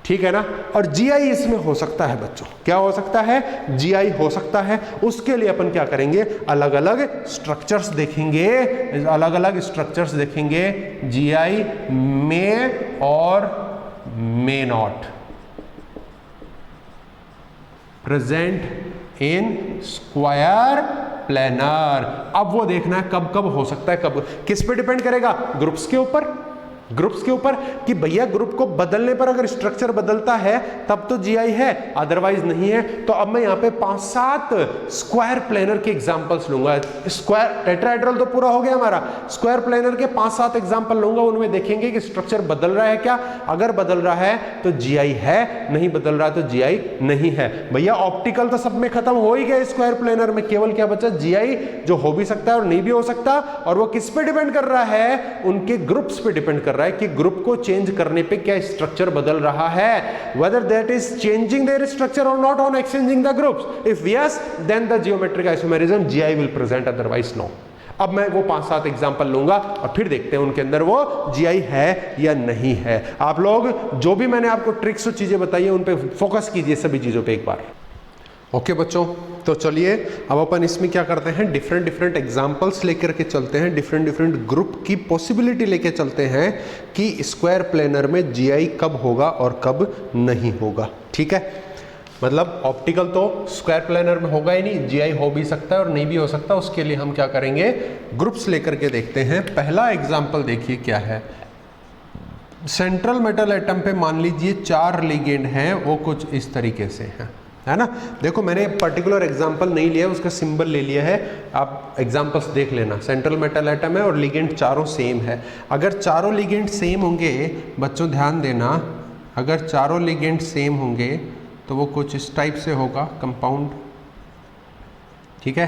ठीक है ना? और GI इसमें हो सकता है बच्चों। क्या हो सकता है? GI हो सकता है। उसके लिए अपन क्या करेंगे? अलग अलग स्ट्रक्चर्स देखेंगे, GI में और may not present in square planar। अब वो देखना है कब कब हो सकता है, कब किस पे डिपेंड करेगा? ग्रुप्स के ऊपर कि भैया ग्रुप को बदलने पर अगर स्ट्रक्चर बदलता है तब तो GI है, अदरवाइज नहीं है। तो अब मैं यहाँ पे 5-7 स्क्वायर प्लेनर के एग्जांपल्स लूंगा। स्क्वायर टेट्राहेड्रल तो पूरा हो गया हमारा, स्क्वायर प्लेनर के 5-7 एग्जांपल लूंगा, उनमें देखेंगे कि स्ट्रक्चर बदल रहा है क्या। अगर बदल रहा है तो GI है, नहीं बदल रहा तो GI नहीं है। भैया ऑप्टिकल तो सब में खत्म हो ही गया स्क्वायर प्लेनर में, केवल क्या बचा? GI, जो हो भी सकता है और नहीं भी हो सकता। और वो किस पे डिपेंड कर रहा है? उनके ग्रुप्स पे डिपेंड कर रहा है कि ग्रुप को चेंज करने पे क्या स्ट्रक्चर बदल रहा है, whether that is changing their structure or not on exchanging the groups। if yes, then the geometric isomerism GI will present, otherwise no। अब मैं वो 5-7 एग्जांपल लूंगा और फिर देखते हैं उनके अंदर वो GI है या नहीं है। आप लोग जो भी मैंने आपको ट्रिक्स और चीजें बताई है उन पे फोकस कीजिए, सभी चीजों पे एक बार। ओके बच्चों, तो चलिए अब अपन इसमें क्या करते हैं, डिफरेंट एग्जांपल्स लेकर के चलते हैं, डिफरेंट ग्रुप की पॉसिबिलिटी लेके चलते हैं कि स्क्वायर प्लेनर में GI कब होगा और कब नहीं होगा। ठीक है? मतलब ऑप्टिकल तो स्क्वायर प्लेनर में होगा ही नहीं, GI हो भी सकता है और नहीं भी हो सकता। उसके लिए हम क्या करेंगे? ग्रुप्स लेकर के देखते हैं। पहला एग्जाम्पल देखिए क्या है। सेंट्रल मेटल एटम पे मान लीजिए 4 लिगेंड हैं, वो कुछ इस तरीके से हैं, है ना? देखो मैंने पर्टिकुलर एग्जांपल नहीं लिया, उसका सिंबल ले लिया है, आप एग्जांपल्स देख लेना। सेंट्रल मेटल एटम है और लिगेंड चारों सेम है। अगर चारों लिगेंड सेम होंगे बच्चों, ध्यान देना, अगर चारों लिगेंड सेम होंगे तो वो कुछ इस टाइप से होगा, कंपाउंड। ठीक है?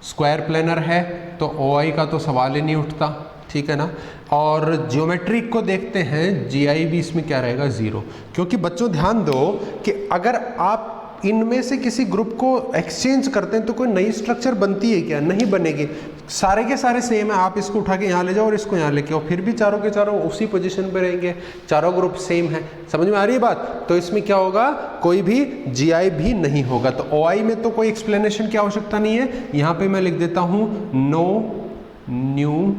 स्क्वायर प्लेनर है तो OI का तो सवाल ही नहीं उठता। ठीक है ना? और ज्योमेट्रिक को देखते हैं, GI भी इसमें क्या रहेगा? 0। क्योंकि बच्चों ध्यान दो कि अगर आप इनमें से किसी ग्रुप को एक्सचेंज करते हैं तो कोई नई स्ट्रक्चर बनती है क्या? नहीं बनेगी, सारे के सारे सेम है। आप इसको उठा के यहाँ ले जाओ और इसको यहाँ लेके आओ, फिर भी चारों के चारों उसी पोजीशन पे रहेंगे, चारों ग्रुप सेम है। समझ में आ रही है बात? तो इसमें क्या होगा? कोई भी GI भी नहीं होगा। तो OI में तो कोई एक्सप्लेनेशन की आवश्यकता नहीं है। यहाँ पे मैं लिख देता हूँ no new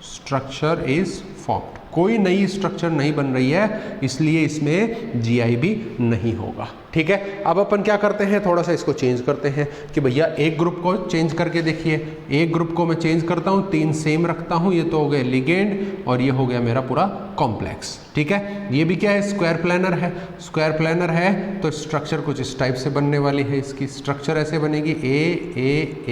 structure is formed. कोई नई स्ट्रक्चर नहीं बन रही है, इसलिए इसमें GI भी नहीं होगा। ठीक है? अब अपन क्या करते हैं, थोड़ा सा इसको चेंज करते हैं कि भैया एक ग्रुप को चेंज करके देखिए। एक ग्रुप को मैं चेंज करता हूँ, 3 सेम रखता हूँ, ये तो हो गए लिगेंड और ये हो गया मेरा पूरा कॉम्प्लेक्स। ठीक है? ये भी क्या है? स्क्वायर प्लेनर है। स्क्वायर प्लेनर है तो स्ट्रक्चर कुछ इस टाइप से बनने वाली है। इसकी स्ट्रक्चर ऐसे बनेगी A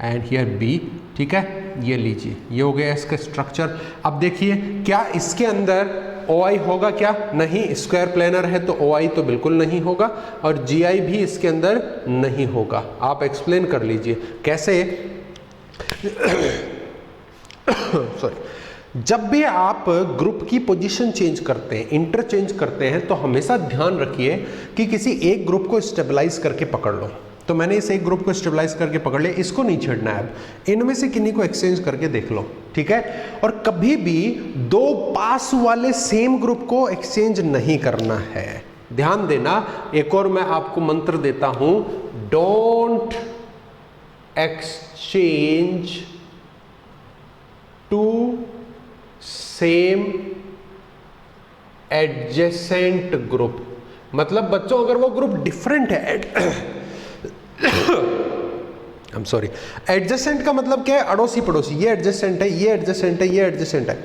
एंड हियर B। ठीक है? ये लीजिए, ये हो गया इसका स्ट्रक्चर। अब देखिए क्या इसके अंदर OI होगा क्या? नहीं। स्क्वायर प्लेनर है तो OI तो बिल्कुल नहीं होगा और GI भी इसके अंदर नहीं होगा। आप एक्सप्लेन कर लीजिए कैसे। सॉरी, जब भी आप ग्रुप की पोजीशन चेंज करते हैं, इंटरचेंज करते हैं, तो हमेशा ध्यान रखिए कि किसी एक ग्रुप को स्टेबलाइज करके पकड़ लो। तो मैंने इस एक ग्रुप को स्टेबलाइज करके पकड़ लिया, इसको नहीं छेड़ना है। अब इनमें से किन्हीं को एक्सचेंज करके देख लो, ठीक है। और कभी भी दो पास वाले सेम ग्रुप को एक्सचेंज नहीं करना है, ध्यान देना। एक और मैं आपको मंत्र देता हूं, don't exchange two same adjacent group. मतलब बच्चों अगर वो ग्रुप डिफरेंट है, आई एम सॉरी, एडजेसेंट का मतलब क्या है? अड़ोसी पड़ोसी। ये एडजेसेंट है, ये एडजेसेंट है, ये एडजेसेंट है।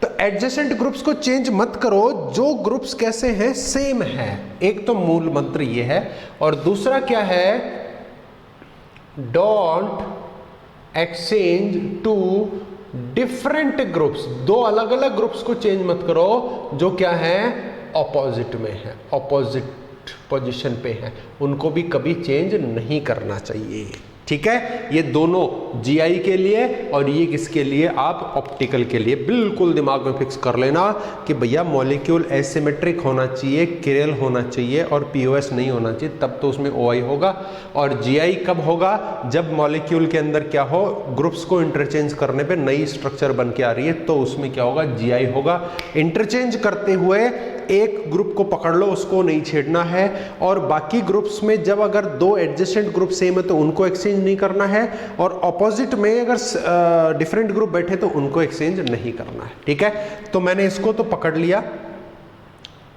तो एडजेसेंट ग्रुप्स को चेंज मत करो, जो ग्रुप्स कैसे हैं? सेम है। एक तो मूल मंत्र ये है, और दूसरा क्या है? Don't exchange two different groups. दो अलग अलग ग्रुप्स को चेंज मत करो जो क्या है? ऑपोजिट में है, ऑपोजिट पोजीशन पे है, उनको भी कभी चेंज नहीं करना चाहिए, ठीक है। ये दोनों जीआई के लिए और ये किसके लिए? आप ऑप्टिकल के लिए। बिल्कुल दिमाग में फिक्स कर लेना कि भैया मॉलिक्यूल एसिमेट्रिक होना चाहिए, किरल होना चाहिए और पीओएस नहीं होना चाहिए, तब तो उसमें ओआई होगा। और जीआई कब होगा? जब मॉलिक्यूल के अंदर क्या हो? ग्रुप्स को इंटरचेंज करने पे नई स्ट्रक्चर बन के आ रही है, तो उसमें क्या होगा? जीआई होगा। इंटरचेंज करते हुए एक ग्रुप को पकड़ लो, उसको नहीं छेड़ना है। और बाकी ग्रुप्स में जब अगर दो एडजेसेंट ग्रुप सेम है तो उनको एक्सचेंज नहीं करना है, और ऑपोजिट में अगर डिफरेंट ग्रुप बैठे तो उनको एक्सचेंज नहीं करना है, ठीक है। तो मैंने इसको तो पकड़ लिया,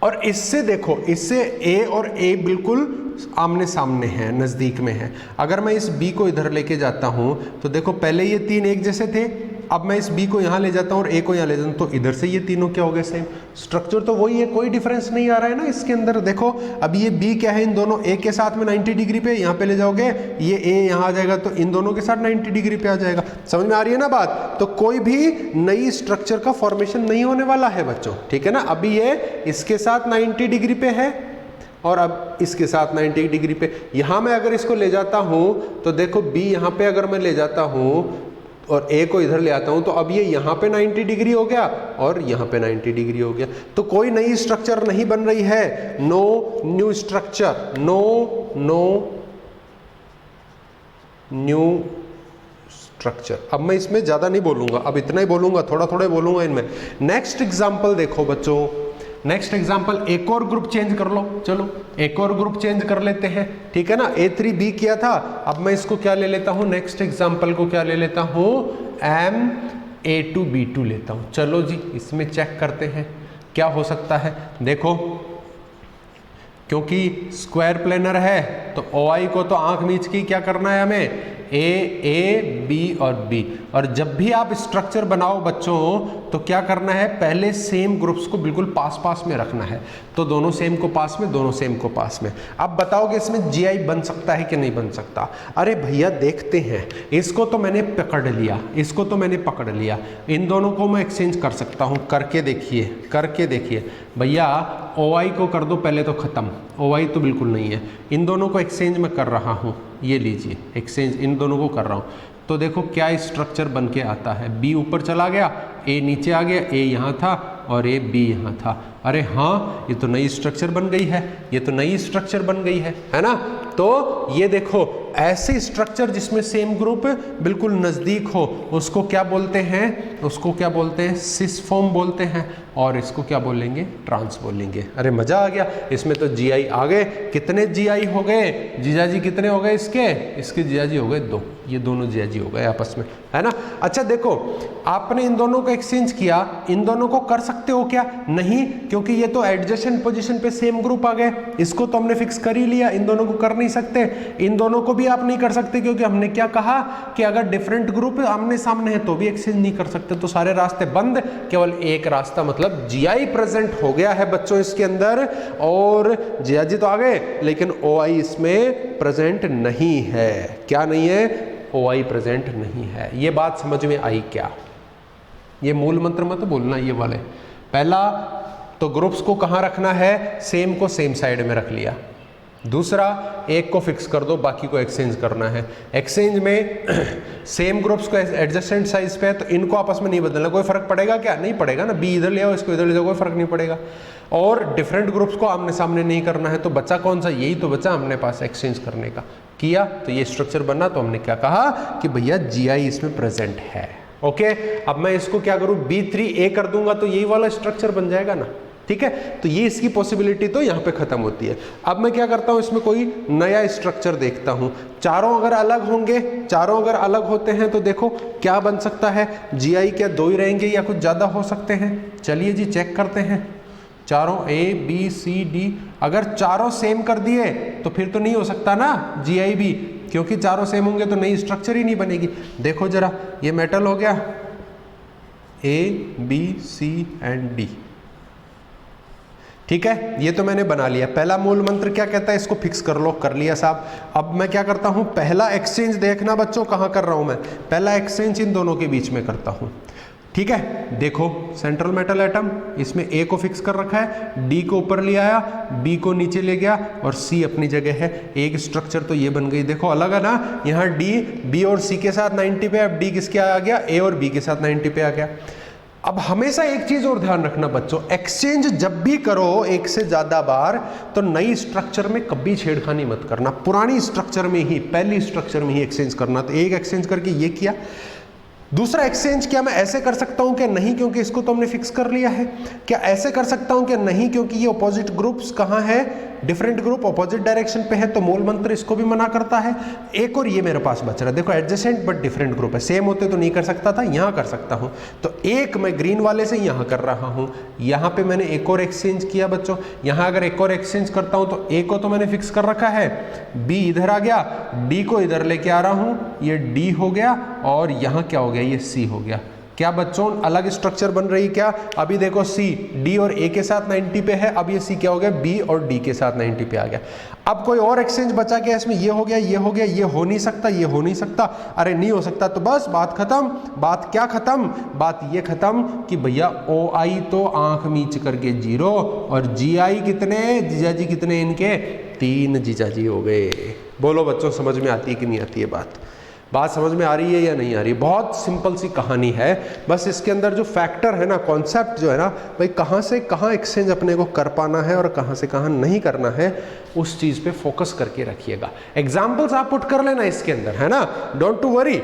और इससे देखो, इससे ए और ए बिल्कुल आमने सामने हैं, नजदीक में है। अगर मैं इस बी को इधर लेके जाता हूं तो देखो, पहले ये तीन एक जैसे थे, अब मैं इस बी को यहां ले जाता हूं और ए को यहां ले जाता हूं, तो इधर से ये तीनों क्या हो गए? सेम। स्ट्रक्चर तो वही है, कोई डिफरेंस नहीं आ रहा है ना इसके अंदर। देखो अब ये बी क्या है? इन दोनों ए के साथ में 90 डिग्री पे, यहां पे ले जाओगे ये ए यहां आ जाएगा, तो इन दोनों के साथ 90 डिग्री पे आ जाएगा। समझ में आ रही है ना बात? तो कोई भी नई स्ट्रक्चर का फॉर्मेशन नहीं होने वाला है बच्चों, ठीक है ना। अभी ये इसके साथ 90 डिग्री पे है और अब इसके साथ 90 डिग्री पे। यहां मैं अगर इसको ले जाता हूं तो देखो, बी यहां पे अगर मैं ले जाता हूं और ए को इधर ले आता हूं, तो अब ये यहां पे 90 डिग्री हो गया और यहां पे 90 डिग्री हो गया। तो कोई नई स्ट्रक्चर नहीं बन रही है। No new structure, no new structure. अब मैं इसमें ज्यादा नहीं बोलूंगा, अब इतना ही बोलूंगा, थोड़ा थोड़ा बोलूंगा इनमें। नेक्स्ट एग्जांपल देखो बच्चों, नेक्स्ट एग्जांपल, एक और ग्रुप चेंज कर लो। चलो एक और ग्रुप चेंज कर लेते हैं, ठीक है ना। A3B किया था, अब मैं इसको क्या ले लेता हूं? नेक्स्ट एग्जांपल को क्या ले लेता हूं? MA2B2 लेता हूं। चलो जी, इसमें चेक करते हैं क्या हो सकता है। देखो, क्योंकि स्क्वायर प्लेनर है तो OI को तो आंख मीच के क्या करना है हमें? A, B और B। और जब भी आप स्ट्रक्चर बनाओ बच्चों, तो क्या करना है? पहले सेम ग्रुप्स को बिल्कुल पास पास में रखना है। तो दोनों सेम को पास में, दोनों सेम को पास में। अब बताओगे इसमें जीआई बन सकता है कि नहीं बन सकता? अरे भैया देखते हैं। इसको तो मैंने पकड़ लिया, इसको तो मैंने पकड़ लिया, इन दोनों को मैं एक्सचेंज कर सकता हूँ। करके देखिए, करके देखिए भैया। OI को कर दो पहले तो खत्म, OI तो बिल्कुल नहीं है। इन दोनों को एक्सचेंज मैं कर रहा हूँ, ये लीजिए एक्सचेंज इन दोनों को कर रहा हूँ। तो देखो क्या स्ट्रक्चर बन के आता है। B ऊपर चला गया, A नीचे आ गया, A यहाँ था और A B यहाँ था। अरे हाँ, ये तो नई स्ट्रक्चर बन गई है, ये तो नई स्ट्रक्चर बन गई है ना। तो ये देखो, ऐसे स्ट्रक्चर जिसमें सेम ग्रुप बिल्कुल नज़दीक हो, उसको क्या बोलते हैं? उसको क्या बोलते हैं? सिस फॉर्म बोलते हैं। और इसको क्या बोलेंगे? ट्रांस बोलेंगे। अरे मज़ा आ गया, इसमें तो जीआई आ गए। कितने जीआई हो गए? जीजाजी कितने हो गए इसके जीजाजी हो गए 2। ये दोनों जीजाजी हो गए आपस में, है ना। अच्छा देखो, आपने इन दोनों को एक्सचेंज किया, इन दोनों को कर सकते हो क्या? नहीं, क्योंकि ये तो एडजेसेंट पोजीशन पे सेम ग्रुप आ गए। इसको तो हमने फिक्स कर ही लिया, इन दोनों को कर नहीं सकते। इन दोनों को भी आप नहीं कर सकते, क्योंकि हमने क्या कहा कि अगर डिफरेंट ग्रुप आमने सामने है तो भी एक्सचेंज नहीं कर सकते। तो सारे रास्ते बंद, केवल एक रास्ता, मतलब जीआई प्रेजेंट हो गया है बच्चों इसके अंदर। और जीआजी तो आ गए, लेकिन OI इसमें प्रेजेंट नहीं है। क्या नहीं है? OI प्रेजेंट नहीं है। ये बात समझ में आई क्या? ये मूल मंत्र मत बोलना, ये वाले। पहला तो ग्रुप्स को कहाँ रखना है? सेम को सेम साइड में रख लिया, दूसरा, एक को फिक्स कर दो, बाकी को एक्सचेंज करना है। एक्सचेंज में सेम ग्रुप्स को एडजस्टेंट साइज पे है तो इनको आपस में नहीं बदलना, कोई फर्क पड़ेगा क्या? नहीं पड़ेगा ना, बी इधर ले आओ, इसको इधर ले जाओ, कोई फर्क नहीं पड़ेगा। और डिफरेंट ग्रुप्स को आमने सामने नहीं करना है, तो बचा कौन सा? यही तो बचा हमने पास एक्सचेंज करने का। किया तो ये स्ट्रक्चर बना, तो हमने क्या कहा कि भैया GI इसमें प्रेजेंट है। ओके, अब मैं इसको क्या करूं, B3A कर दूंगा तो यही वाला स्ट्रक्चर बन जाएगा ना, ठीक है। तो ये इसकी पॉसिबिलिटी तो यहाँ पे खत्म होती है। अब मैं क्या करता हूँ, इसमें कोई नया स्ट्रक्चर देखता हूँ। चारों अगर अलग होंगे, चारों अगर अलग होते हैं तो देखो क्या बन सकता है। GI क्या 2 ही रहेंगे या कुछ ज़्यादा हो सकते हैं? चलिए जी चेक करते हैं। चारों A B C D अगर चारों सेम कर दिए तो फिर तो नहीं हो सकता ना GI भी, क्योंकि चारों सेम होंगे तो नई स्ट्रक्चर ही नहीं बनेगी। देखो जरा, ये मेटल हो गया A B C and D, ठीक है, ये तो मैंने बना लिया। पहला मूल मंत्र क्या कहता है, इसको फिक्स कर लो, कर लिया साहब। अब मैं क्या करता हूं, पहला एक्सचेंज देखना बच्चों कहां कर रहा हूं मैं, पहला एक्सचेंज इन दोनों के बीच में करता हूं, ठीक है। देखो सेंट्रल मेटल एटम, इसमें A को फिक्स कर रखा है, D को ऊपर ले आया, B को नीचे ले गया और C अपनी जगह है। एक स्ट्रक्चर तो ये बन गई, देखो अलग है ना, यहाँ D B और C के साथ 90 पे, अब D किसके आ गया, A और B के साथ 90 पे आ गया। अब हमेशा एक चीज और ध्यान रखना बच्चों, एक्सचेंज जब भी करो एक से ज्यादा बार तो नई स्ट्रक्चर में कभी छेड़खानी मत करना, पुरानी स्ट्रक्चर में ही, पहली स्ट्रक्चर में ही एक्सचेंज करना। तो एक एक्सचेंज करके ये किया। दूसरा एक्सचेंज क्या मैं ऐसे कर सकता हूं क्या? नहीं, क्योंकि इसको तो हमने फिक्स कर लिया है। क्या ऐसे कर सकता हूं क्या? नहीं, क्योंकि ये अपोजिट ग्रुप्स कहां है, डिफरेंट ग्रुप अपोजिट डायरेक्शन पे है, तो मूल मंत्र इसको भी मना करता है। एक और ये मेरे पास बच रहा है, देखो एडजेसेंट बट डिफरेंट ग्रुप है, सेम होते तो नहीं कर सकता था, यहां कर सकता हूं। तो एक मैं ग्रीन वाले से यहां कर रहा हूं, यहां पे मैंने एक और एक्सचेंज किया बच्चों। यहां अगर एक और एक्सचेंज करता हूं तो ए को तो मैंने फिक्स कर रखा है, बी इधर आ गया, डी को इधर लेके आ रहा हूं, ये डी हो गया और यहां क्या हो गया, ये सी हो गया। क्या बच्चों अलग स्ट्रक्चर बन रही क्या? अभी देखो सी डी और ए के साथ 90 पे है, अब ये सी क्या हो गया, बी और डी के साथ 90 पे आ गया। अब कोई और एक्सचेंज बचा क्या इसमें? ये हो गया, ये हो गया, ये हो नहीं सकता, ये हो नहीं सकता, अरे नहीं हो सकता, तो बस बात खत्म। बात क्या खत्म? बात ये खत्म कि भैया ओ आई तो आंख मीच करके 0 और जी आई कितने, जीजाजी कितने इनके 3 जीजाजी हो गए। बोलो बच्चों समझ में आती है कि नहीं आती है बात? बात समझ में आ रही है या नहीं आ रही? बहुत सिंपल सी कहानी है, बस इसके अंदर जो फैक्टर है ना, कॉन्सेप्ट जो है ना भाई, कहाँ से कहाँ एक्सचेंज अपने को कर पाना है और कहाँ से कहाँ नहीं करना है, उस चीज़ पे फोकस करके रखिएगा। एग्जाम्पल्स आप पुट कर लेना इसके अंदर, है ना, डोंट टू वरी।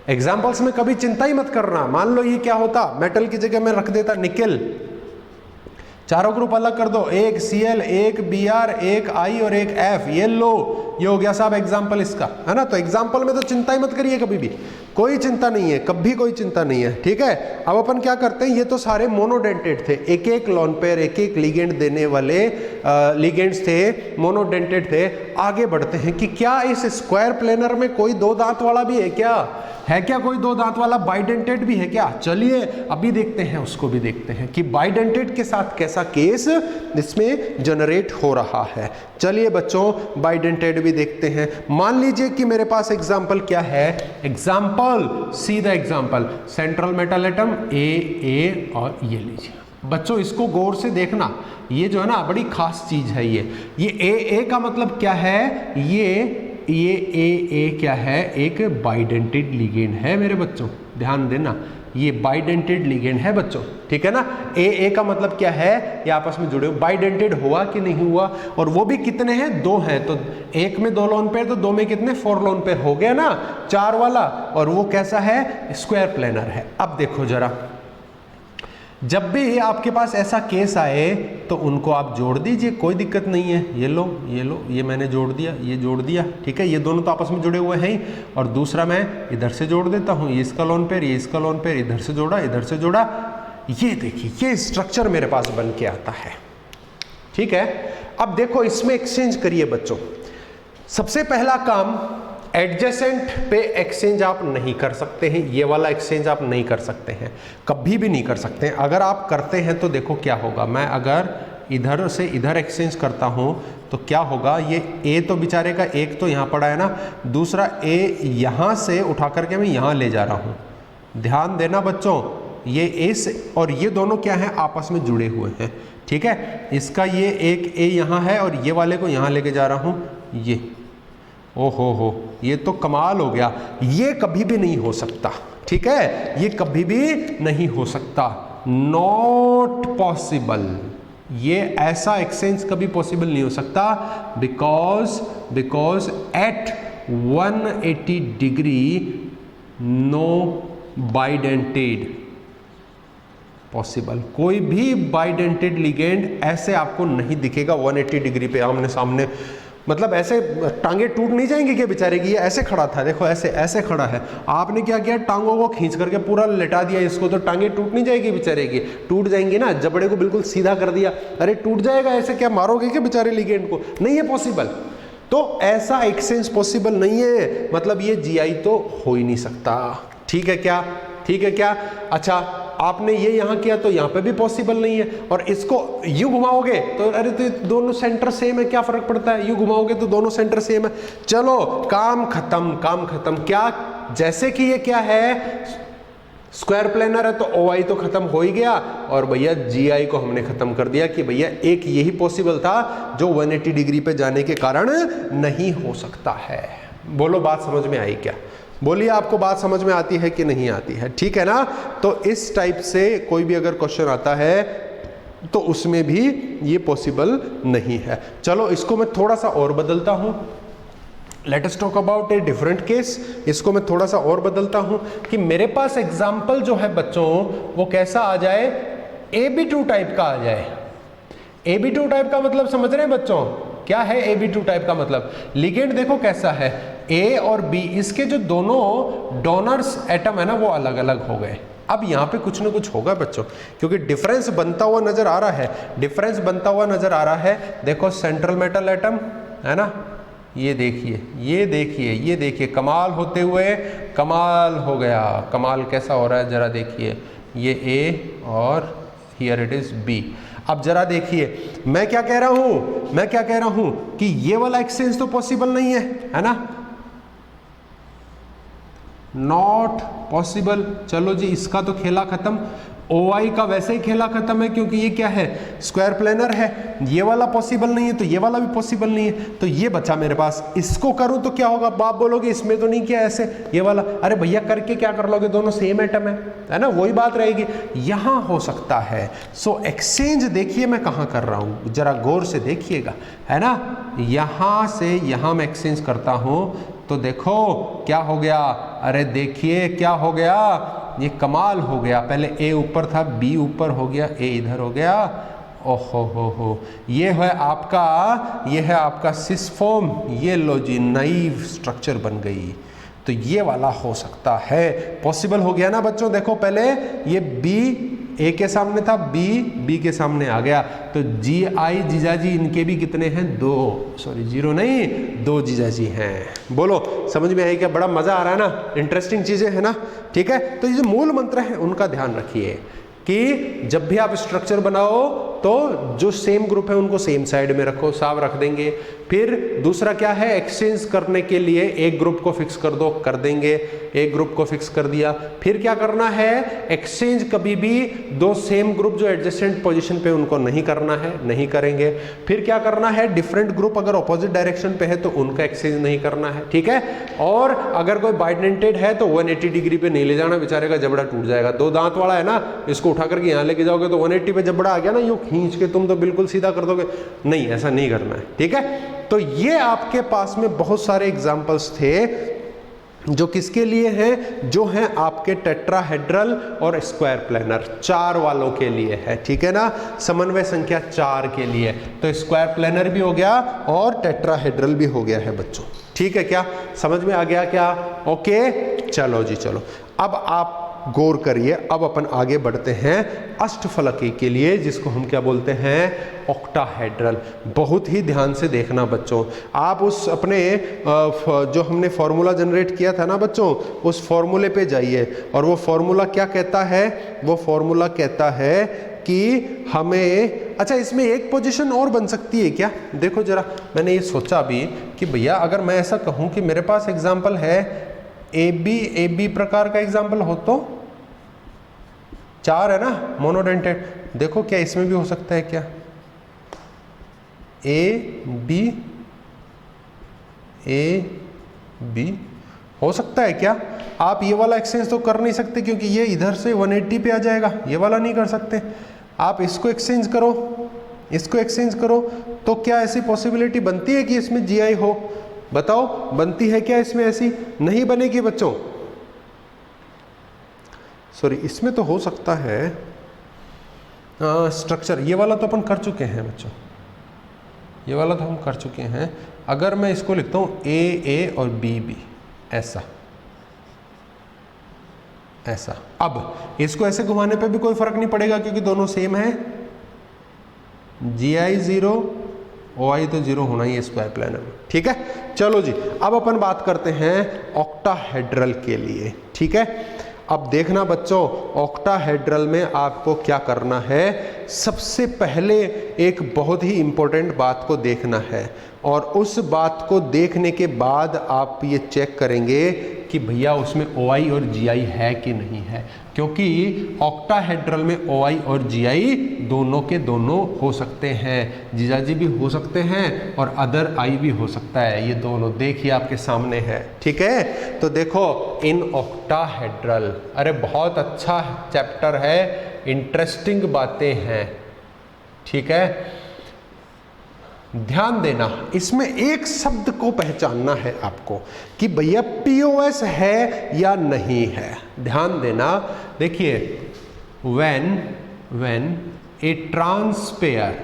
एग्जाम्पल्स में कभी चिंता ही मत करना। मान लो ये क्या होता, मेटल की जगह में रख देता निकेल, चारों ग्रुप अलग कर दो, एक Cl, एक Br, एक I और एक F, ये लो, ये हो गया साहब एग्जाम्पल इसका, है ना। तो एग्जाम्पल में तो चिंता ही मत करिए, कभी भी कोई चिंता नहीं है, कभी कोई चिंता नहीं है, ठीक है। अब अपन क्या करते हैं, ये तो सारे मोनोडेंटेड थे, एक एक लोन पेयर, एक एक लिगेंड देने वाले लिगेंड्स थे, मोनोडेंटेड थे। आगे बढ़ते हैं कि क्या इस स्क्वायर प्लेनर में कोई 2 दांत वाला भी है क्या? है क्या कोई 2 दांत वाला? बाइडेंटेड भी है क्या? चलिए अभी देखते हैं, उसको भी देखते हैं कि बाइडेंटेड के साथ कैसा केस इसमें जनरेट हो रहा है। चलिए बच्चों बाइडेंटेड भी देखते हैं। मान लीजिए कि मेरे पास एग्जाम्पल क्या है, एग्जाम्पल, सीधा example, central metal atom A और ये लीजिए बच्चों, इसको गौर से देखना, ये जो है ना बड़ी खास चीज है। ये ए का मतलब क्या है, ये ए क्या है, एक बाइडेंटेड लिगेंड है मेरे बच्चों, ध्यान देना, ये बाइडेंटेड लिगेंड है बच्चों, ठीक है ना। ए का मतलब क्या है, ये आपस में जुड़े हो, बाइडेंटेड हुआ कि नहीं हुआ, और वो भी कितने हैं, 2 हैं, तो एक में 2 लोन पेयर, तो 2 में कितने, 4 लोन पेयर हो गया ना, 4 वाला, और वो कैसा है, स्क्वायर प्लेनर है। अब देखो जरा, जब भी आपके पास ऐसा केस आए तो उनको आप जोड़ दीजिए, कोई दिक्कत नहीं है। ये लो, ये लो, ये मैंने जोड़ दिया, ये जोड़ दिया, ठीक है, ये दोनों तो आपस में जुड़े हुए हैं। और दूसरा मैं इधर से जोड़ देता हूँ, ये इसका लोन पेयर, ये इसका लोन पेयर, इधर से जोड़ा, इधर से जोड़ा, ये देखिए ये स्ट्रक्चर मेरे पास बन के आता है, ठीक है। अब देखो इसमें एक्सचेंज करिए बच्चों। सबसे पहला काम, एडजेसेंट पे एक्सचेंज आप नहीं कर सकते हैं, ये वाला एक्सचेंज आप नहीं कर सकते हैं, कभी भी नहीं कर सकते हैं। अगर आप करते हैं तो देखो क्या होगा, मैं अगर इधर से इधर एक्सचेंज करता हूं तो क्या होगा, ये ए तो बेचारे का एक तो यहाँ पड़ा है ना, दूसरा ए यहाँ से उठा करके मैं यहाँ ले जा रहा हूँ। ध्यान देना बच्चों, ये ए से और ये दोनों क्या है, आपस में जुड़े हुए हैं, ठीक है। इसका ये एक ए यहाँ है और ये वाले को यहाँ लेके जा रहा हूँ, ये ओहो हो, ये तो कमाल हो गया। ये कभी भी नहीं हो सकता, ठीक है, ये कभी भी नहीं हो सकता, नॉट पॉसिबल। ये ऐसा एक्सचेंज कभी पॉसिबल नहीं हो सकता, because at 180 degree no bidentate possible. कोई भी बाइडेंटेड लिगेंड ऐसे आपको नहीं दिखेगा 180 डिग्री पे आमने सामने, मतलब ऐसे टांगे टूट नहीं जाएंगी क्या बेचारे की। ये ऐसे खड़ा था, देखो ऐसे ऐसे खड़ा है, आपने क्या किया, टांगों को खींच करके पूरा लेटा दिया इसको, तो टांगे टूट नहीं जाएगी बेचारे की, टूट जाएंगी ना। जबड़े को बिल्कुल सीधा कर दिया, अरे टूट जाएगा ऐसे, क्या मारोगे क्या बेचारे लिगेंड को, नहीं है पॉसिबल। तो ऐसा एक्सचेंज पॉसिबल नहीं है, मतलब ये जीआई तो हो ही नहीं सकता, ठीक है क्या, ठीक है क्या। अच्छा, आपने ये यहाँ किया तो यहाँ पे भी पॉसिबल नहीं है, और इसको यूं घुमाओगे तो अरे तो दोनों सेंटर सेम है, क्या फर्क पड़ता है, यूं घुमाओगे तो दोनों सेंटर सेम है, चलो काम खत्म, काम खत्म। क्या, जैसे कि ये क्या है, स्क्वायर प्लेनर है तो ओआई तो खत्म हो ही गया, और भैया जीआई को हमने खत्म कर दिया कि भैया एक यही पॉसिबल था जो 180 डिग्री पे जाने के कारण नहीं हो सकता है। बोलो बात समझ में आई क्या, बोलिए आपको बात समझ में आती है कि नहीं आती है, ठीक है ना। तो इस टाइप से कोई भी अगर क्वेश्चन आता है तो उसमें भी ये पॉसिबल नहीं है। चलो इसको मैं थोड़ा सा और बदलता हूं, let us talk about a different case. इसको मैं थोड़ा सा और बदलता हूं कि मेरे पास एग्जाम्पल जो है बच्चों वो कैसा आ जाए, AB2 टाइप का आ जाए। AB2 टाइप का मतलब समझ रहे हैं बच्चों, क्या है AB2 टाइप का मतलब, लिगेंड देखो कैसा है, A और B, इसके जो दोनों डोनर्स एटम है ना वो अलग अलग हो गए। अब यहाँ पे कुछ ना कुछ होगा बच्चों, क्योंकि डिफरेंस बनता हुआ नजर आ रहा है, डिफरेंस बनता हुआ नजर आ रहा है। देखो सेंट्रल मेटल एटम है ना, ये देखिए, ये देखिए, ये देखिए, कमाल होते हुए कमाल हो गया। कमाल कैसा हो रहा है जरा देखिए, ये A और हियर इट इज B। अब जरा देखिए मैं क्या कह रहा हूं, मैं क्या कह रहा हूं कि ये वाला एक्सचेंज तो पॉसिबल नहीं है ना, नॉट पॉसिबल। चलो जी इसका तो खेला खत्म, OI का वैसे ही खेला खत्म है, क्योंकि ये क्या है, स्क्वायर प्लेनर है। ये वाला पॉसिबल नहीं है तो ये वाला भी पॉसिबल नहीं है, तो ये बचा मेरे पास। इसको करूं तो क्या होगा, बाप बोलोगे इसमें तो नहीं किया ऐसे, ये वाला, अरे भैया करके क्या कर लोगे, दोनों सेम एटम है ना, वही बात रहेगी। यहां हो सकता है। सो एक्सचेंज देखिए मैं कहां कर रहा हूं, जरा गौर से देखिएगा, है ना, यहां से यहां मैं एक्सचेंज करता हूं तो देखो क्या हो गया, अरे देखिए क्या हो गया, ये कमाल हो गया। पहले A ऊपर था, B ऊपर हो गया, A इधर हो गया, ओहो हो, ये है आपका, ये है आपका सिस फॉर्म, ये लो जी नई स्ट्रक्चर बन गई। तो ये वाला हो सकता है, पॉसिबल हो गया ना बच्चों। देखो पहले ये B A के सामने था, B के सामने आ गया, तो GI जीजाजी इनके भी कितने हैं, 2, सॉरी 0 नहीं 2 जीजाजी हैं। बोलो समझ में आई क्या, बड़ा मजा आ रहा है ना, इंटरेस्टिंग चीजें है ना, ठीक है। तो ये जो मूल मंत्र है उनका ध्यान रखिए कि जब भी आप स्ट्रक्चर बनाओ तो जो सेम ग्रुप है उनको सेम साइड में रखो, साफ रख देंगे। फिर दूसरा क्या है, एक्सचेंज करने के लिए एक ग्रुप को फिक्स कर दो, कर देंगे, एक ग्रुप को फिक्स कर दिया। फिर क्या करना है, एक्सचेंज कभी भी दो सेम ग्रुप जो एडजेसेंट पोजीशन पे उनको नहीं करना है, नहीं करेंगे। फिर क्या करना है, डिफरेंट ग्रुप अगर ऑपोजिट डायरेक्शन पे है तो उनका एक्सचेंज नहीं करना है, ठीक है। और अगर कोई बाइडेंटेड है तो 180 डिग्री पे नहीं ले जाना, बेचारे का जबड़ा टूट जाएगा। 2 दांत वाला है ना, इसको उठा करके यहाँ लेके जाओगे तो 180 पे जबड़ा आ गया ना, यूं खींच के तुम तो बिल्कुल सीधा कर दोगे, नहीं ऐसा नहीं करना है, ठीक है। तो ये आपके पास में बहुत सारे एग्जाम्पल्स थे जो किसके लिए हैं, जो हैं आपके टेट्राहेड्रल और स्क्वायर प्लेनर, 4 वालों के लिए है, ठीक है ना, समन्वय संख्या 4 के लिए। तो स्क्वायर प्लेनर भी हो गया और टेट्राहेड्रल भी हो गया है बच्चों, ठीक है क्या, समझ में आ गया क्या, ओके। चलो जी चलो, अब आप गौर करिए, अब अपन आगे बढ़ते हैं अष्टफलकी के लिए, जिसको हम क्या बोलते हैं, ऑक्टाहेड्रल। बहुत ही ध्यान से देखना बच्चों, आप उस अपने जो हमने फॉर्मूला जनरेट किया था ना बच्चों, उस फॉर्मूले पे जाइए, और वो फॉर्मूला क्या कहता है, वो फॉर्मूला कहता है कि हमें, अच्छा इसमें एक पोजीशन और बन सकती है क्या, देखो जरा, मैंने ये सोचा अभी कि भैया अगर मैं ऐसा कहूँ कि मेरे पास एग्जाम्पल है AB प्रकार का एग्जाम्पल हो तो 4 है ना मोनोडेंटेड। देखो क्या इसमें भी हो सकता है क्या, ए बी हो सकता है क्या? आप ये वाला एक्सचेंज तो कर नहीं सकते क्योंकि ये इधर से 180 पे आ जाएगा, ये वाला नहीं कर सकते। आप इसको एक्सचेंज करो, इसको एक्सचेंज करो, तो क्या ऐसी पॉसिबिलिटी बनती है कि इसमें GI हो? बताओ बनती है क्या इसमें? ऐसी नहीं बनेगी बच्चों, सॉरी इसमें तो हो सकता है स्ट्रक्चर। ये वाला तो अपन कर चुके हैं बच्चों, ये वाला तो हम कर चुके हैं। अगर मैं इसको लिखता हूँ ए और बी ऐसा ऐसा, अब इसको ऐसे घुमाने पे भी कोई फर्क नहीं पड़ेगा क्योंकि दोनों सेम है। GI 0, OI तो 0 होना ही है स्क्वायर प्लेनर में, ठीक है। चलो जी, अब अपन बात करते हैं ऑक्टाहेड्रल के लिए, ठीक है। अब देखना बच्चों, ऑक्टाहेड्रल में आपको क्या करना है, सबसे पहले एक बहुत ही इंपॉर्टेंट बात को देखना है, और उस बात को देखने के बाद आप ये चेक करेंगे कि भैया उसमें OI और GI है कि नहीं है, क्योंकि ऑक्टाहेड्रल में OI और GI दोनों के दोनों हो सकते हैं, जीजाजी भी हो सकते हैं और अदर आई भी हो सकता है। ये दोनों देखिए आपके सामने है, ठीक है। तो देखो इन ऑक्टाहेड्रल, अरे बहुत अच्छा चैप्टर है, इंटरेस्टिंग बातें हैं, ठीक है। ध्यान देना, इसमें एक शब्द को पहचानना है आपको कि भैया POS है या नहीं है। ध्यान देना, देखिए when ए ट्रांसपेयर,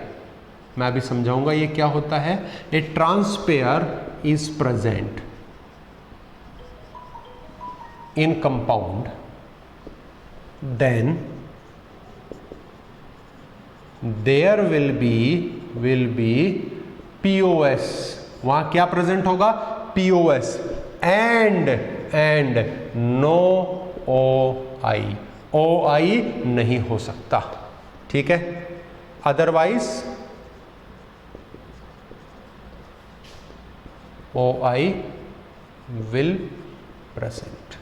मैं अभी समझाऊंगा ये क्या होता है। A trans pair is present in compound, then there will be POS, वहां क्या प्रेजेंट होगा, POS एंड नो OI नहीं हो सकता, ठीक है। अदरवाइज OI विल प्रेजेंट,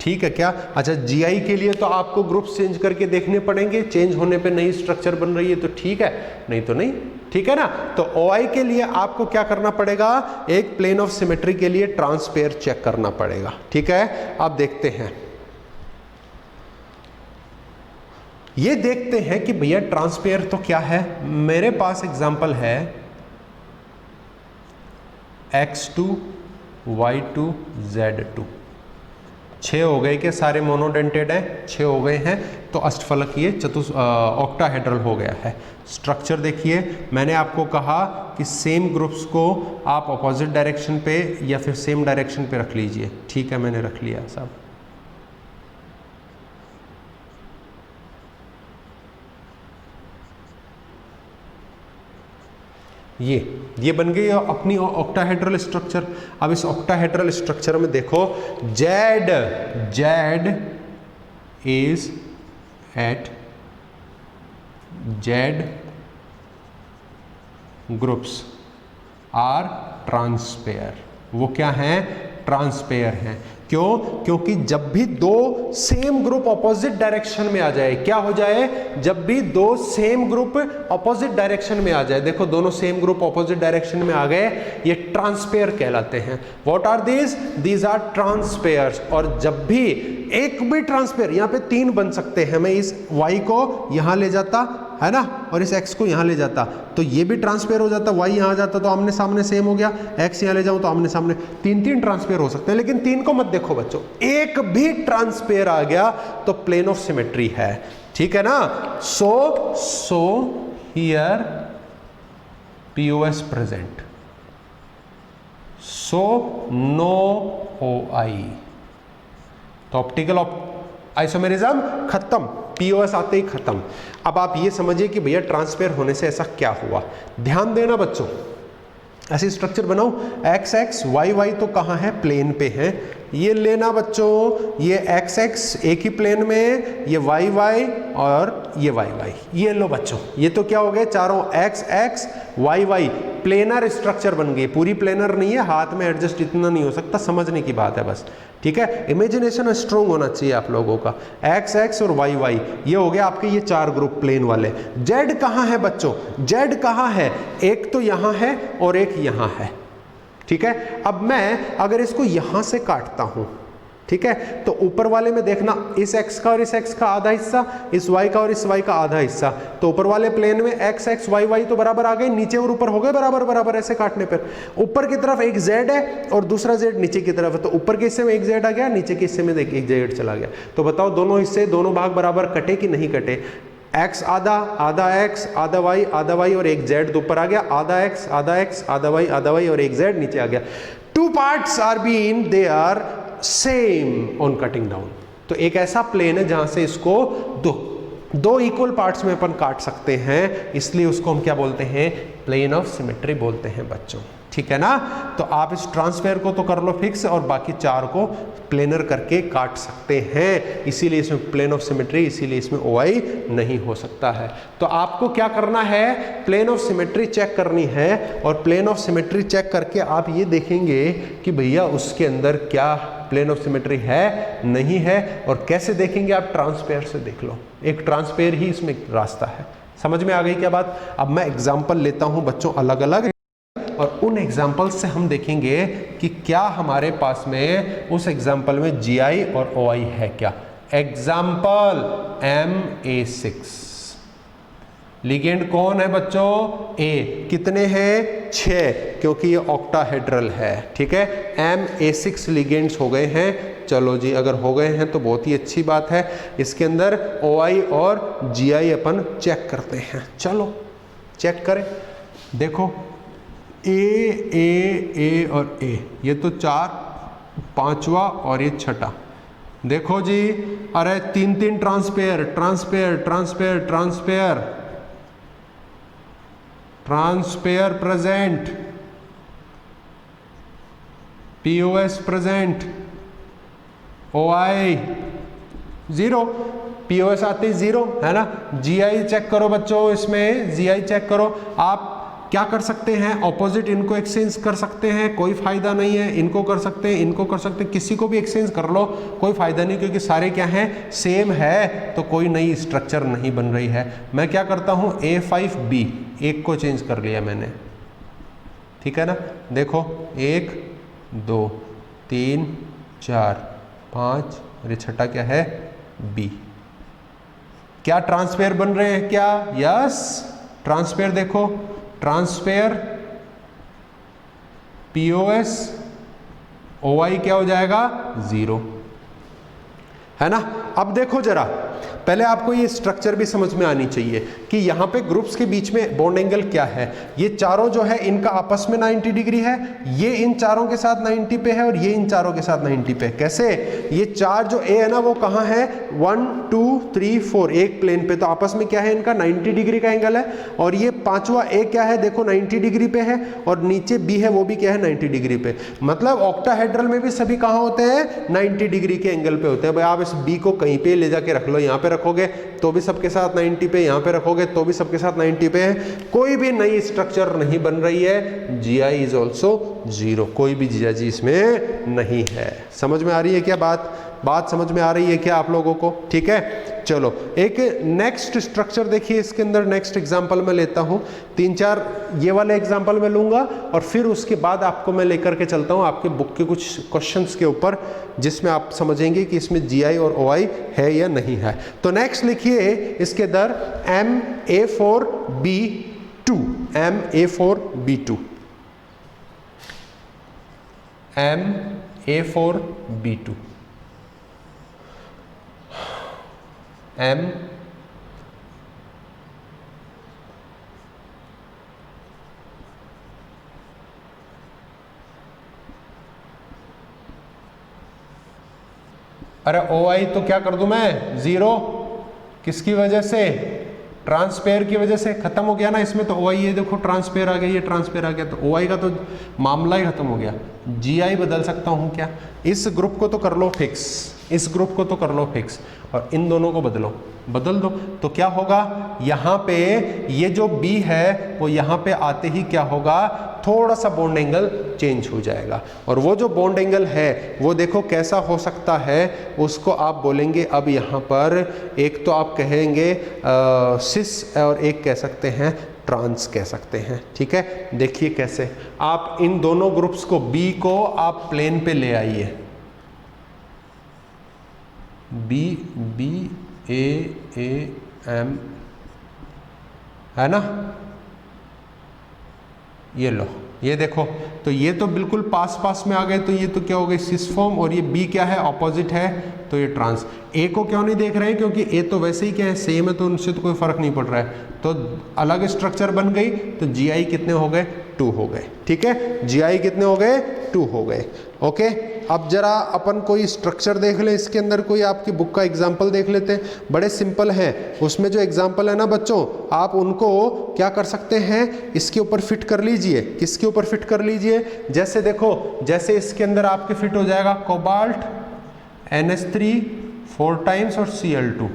ठीक है क्या। अच्छा GI के लिए तो आपको ग्रुप चेंज करके देखने पड़ेंगे, चेंज होने पे नई स्ट्रक्चर बन रही है तो ठीक है, नहीं तो नहीं, ठीक है ना। तो OI के लिए आपको क्या करना पड़ेगा, एक प्लेन ऑफ सिमेट्री के लिए ट्रांसपेयर चेक करना पड़ेगा, ठीक है। अब देखते हैं, ये देखते हैं कि भैया ट्रांसपेयर तो क्या है। मेरे पास एग्जांपल है X2 Y2 Z2, 6 हो गए कि सारे मोनोडेंटेड हैं, 6 हो गए हैं, तो अष्टफलक ये ऑक्टाहेड्रल हो गया है। स्ट्रक्चर देखिए, मैंने आपको कहा कि सेम ग्रुप्स को आप अपोजिट डायरेक्शन पे या फिर सेम डायरेक्शन पे रख लीजिए, ठीक है, मैंने रख लिया सब। ये बन गई अपनी ऑक्टाहेड्रल स्ट्रक्चर। अब इस ऑक्टाहेड्रल स्ट्रक्चर में देखो, Z is at Z groups are trans pair, वो क्या है, ट्रांसपेयर हैं। क्यों? क्योंकि जब भी दो सेम ग्रुप ऑपोजिट डायरेक्शन में आ जाए, क्या हो जाए, जब भी दो सेम ग्रुप ऑपोजिट डायरेक्शन में आ जाए, देखो दोनों सेम ग्रुप ऑपोजिट डायरेक्शन में आ गए, ये ट्रांसपेयर कहलाते हैं। What are these are trans pairs. और जब भी एक भी ट्रांसपेयर, यहाँ पे 3 बन सकते हैं, मैं इस y को यहां ले जाता है ना, और इस x को यहां ले जाता, तो ये भी ट्रांसपेयर हो जाता, y यहां जाता तो आमने सामने सेम हो गया, x यहां ले जाऊं तो आमने सामने, 3 ट्रांसपेयर हो सकते हैं। लेकिन 3 को मत देखो बच्चों, एक भी ट्रांसपेयर आ गया तो प्लेन ऑफ सिमेट्री है, ठीक है ना। So here POS present, so no OI, तो ऑप्टिकल आइसोमेरिज्म खत्म, POS आते ही खत्म। अब आप ये समझिए कि भैया ट्रांसपेयर होने से ऐसा क्या हुआ। ध्यान देना बच्चों, ऐसी स्ट्रक्चर बनाओ, x y तो कहाँ है, प्लेन पे है, ये लेना बच्चों, ये एक्स एक्स एक ही प्लेन में, ये वाई वाई और ये वाई वाई, ये लो बच्चों, ये तो क्या हो गए चारों X X Y Y, planar structure बन गई। पूरी प्लेनर नहीं है, हाथ में एडजस्ट इतना नहीं हो सकता, समझने की बात है बस, ठीक है। इमेजिनेशन स्ट्रोंग होना चाहिए आप लोगों का। एक्स एक्स और वाई वाई, ये हो गया आपके ये चार ग्रुप प्लेन वाले। जेड कहाँ है बच्चों, जेड कहाँ है, एक तो यहाँ है और एक यहाँ है, ठीक है। अब मैं अगर इसको यहां से काटता हूं, ठीक है, तो ऊपर वाले में देखना इस x का और इस x का आधा हिस्सा, इस y का और इस y का आधा हिस्सा, तो ऊपर वाले प्लेन में x x y y तो बराबर आ गए, नीचे और ऊपर हो गए बराबर बराबर, ऐसे काटने पर। ऊपर की तरफ एक z है और दूसरा z नीचे की तरफ है, तो ऊपर के हिस्से में एक z आ गया, नीचे के हिस्से में एक z चला गया। तो बताओ दोनों हिस्से, दोनों भाग बराबर कटे कि नहीं कटे? x आधा, आधा x, आधा y और एक z ऊपर आ गया, आधा x, आधा y और एक z नीचे आ गया। Two parts are been they are same on cutting down. तो एक ऐसा प्लेन है जहां से इसको दो इक्वल पार्ट्स में अपन काट सकते हैं, इसलिए उसको हम क्या बोलते हैं, प्लेन ऑफ सिमेट्री बोलते हैं बच्चों, ठीक है ना। तो आप इस ट्रांसफेयर को तो कर लो फिक्स, और बाकी चार को प्लेनर करके काट सकते हैं, इसीलिए इसमें प्लेन ऑफ सिमेट्री, इसीलिए इसमें ओआई नहीं हो सकता है। तो आपको क्या करना है, प्लेन ऑफ सिमेट्री चेक करनी है, और प्लेन ऑफ सिमेट्री चेक करके आप ये देखेंगे कि भैया उसके अंदर क्या प्लेन ऑफ सिमेट्री है नहीं है। और कैसे देखेंगे आप, ट्रांसपेयर से देख लो, एक ट्रांसपेयर ही इसमें रास्ता है। समझ में आ गई क्या बात? अब मैं एग्जाम्पल लेता हूं बच्चों अलग अलग, और उन एग्जाम्पल से हम देखेंगे कि क्या हमारे पास में उस एग्जाम्पल में GI और OI है क्या। एग्जाम्पल MA6, लिगेंड कौन है बच्चों, A, कितने हैं 6, क्योंकि ये ऑक्टाहेड्रल है, ठीक है। MA6 लिगेंड्स हो गए हैं। चलो जी, अगर हो गए हैं तो बहुत ही अच्छी बात है। इसके अंदर OI और GI अपन चेक करते हैं, चलो चेक करें। देखो ए और ए, ये तो 4, पांचवा और ये छठा। देखो जी, अरे तीन तीन trans pair trans pair trans pair trans pair trans pair present, POS present, OI 0, POS आते 0 है ना। GI चेक करो बच्चों, इसमें GI चेक करो। आप क्या कर सकते हैं, ऑपोजिट इनको एक्सचेंज कर सकते हैं, कोई फायदा नहीं है। इनको कर सकते हैं, इनको कर सकते हैं, किसी को भी एक्सचेंज कर लो, कोई फायदा नहीं, क्योंकि सारे क्या हैं, सेम है, तो कोई नई स्ट्रक्चर नहीं बन रही है। मैं क्या करता हूं, A5B, एक को चेंज कर लिया मैंने, ठीक है ना। देखो 1 2 3 4 5 और ये छठा क्या है, B। क्या ट्रांसपेयर बन रहे हैं क्या, यस ट्रांसपेयर। देखो ट्रांसपेयर POS OI क्या हो जाएगा, 0, है ना। अब देखो जरा, पहले आपको ये स्ट्रक्चर भी समझ में आनी चाहिए कि यहाँ पे ग्रुप्स के बीच में बॉन्ड एंगल क्या है। ये चारों जो है इनका आपस में 90 डिग्री है, ये इन चारों के साथ 90 पे है और ये इन चारों के साथ 90 पे। कैसे, ये चार जो A है ना वो कहाँ है, 1 2 3 4, एक प्लेन पे, तो आपस में क्या है इनका 90 डिग्री का एंगल है। और ये पांचवा A क्या है, देखो 90 डिग्री पे है, और नीचे B है वो भी क्या है 90 डिग्री पे। मतलब ऑक्टाहेड्रल में भी सभी कहाँ होते हैं, 90 डिग्री के एंगल पे होते हैं। भाई आप इस B को कहीं पे ले जाके रख लो, यहाँ पे रखोगे तो भी सबके साथ 90 पे, यहाँ पे रखोगे तो भी सबके साथ 90 पे है। कोई भी नई स्ट्रक्चर नहीं बन रही है। GI इज ऑल्सो 0, कोई भी GI इसमें नहीं है। समझ में आ रही है क्या बात समझ में आ रही है क्या आप लोगों को, ठीक है। चलो एक नेक्स्ट स्ट्रक्चर देखिए, इसके अंदर नेक्स्ट एग्जांपल मैं लेता हूं, 3-4 ये वाले एग्जांपल मैं लूंगा, और फिर उसके बाद आपको मैं लेकर के चलता हूं आपके बुक के कुछ क्वेश्चंस के ऊपर, जिसमें आप समझेंगे कि इसमें GI और OI है या नहीं है। तो नेक्स्ट लिखिए इसके अंदर MA4B2, MA4B2, MA4B2, M अरे OI तो क्या कर दूं मैं, 0, किसकी वजह से, ट्रांसपेयर की वजह से खत्म हो गया ना इसमें, तो OI ये देखो ट्रांसपेयर आ गया, ये ट्रांसपेयर आ गया, तो OI का तो मामला ही खत्म हो गया। GI बदल सकता हूँ क्या? इस ग्रुप को तो कर लो फिक्स, इस ग्रुप को तो कर लो फिक्स, और इन दोनों को बदल दो। तो क्या होगा, यहाँ पे ये जो B है वो यहाँ पे आते ही क्या होगा, थोड़ा सा बॉन्ड एंगल चेंज हो जाएगा। और वो जो बॉन्ड एंगल है वो देखो कैसा हो सकता है, उसको आप बोलेंगे अब यहाँ पर एक तो आप कहेंगे सिस और एक कह सकते हैं ट्रांस कह सकते हैं। ठीक है, देखिए कैसे आप इन दोनों ग्रुप्स को, B को आप प्लेन पे ले आइए, B A M है ना, ये लो, ये देखो, तो ये तो बिल्कुल पास में आ गए, तो ये तो क्या हो गई सिस फॉर्म, और ये B क्या है, ऑपोजिट है, तो ये ट्रांस। A को क्यों नहीं देख रहे हैं, क्योंकि A तो वैसे ही क्या है, सेम है, तो उनसे तो कोई फर्क नहीं पड़ रहा है, तो अलग स्ट्रक्चर बन गई, तो GI कितने हो गए, 2 हो गए। ठीक है, GI कितने हो गए, 2 हो गए। ओके, अब जरा अपन कोई स्ट्रक्चर देख लें, इसके अंदर कोई आपकी बुक का एग्जाम्पल देख लेते हैं, बड़े सिंपल हैं, उसमें जो एग्जाम्पल है ना बच्चों, आप उनको क्या कर सकते हैं, इसके ऊपर फिट कर लीजिए। किसके ऊपर फिट कर लीजिए, जैसे देखो, जैसे इसके अंदर आपके फिट हो जाएगा कोबाल्ट NH3 4 टाइम्स और Cl2।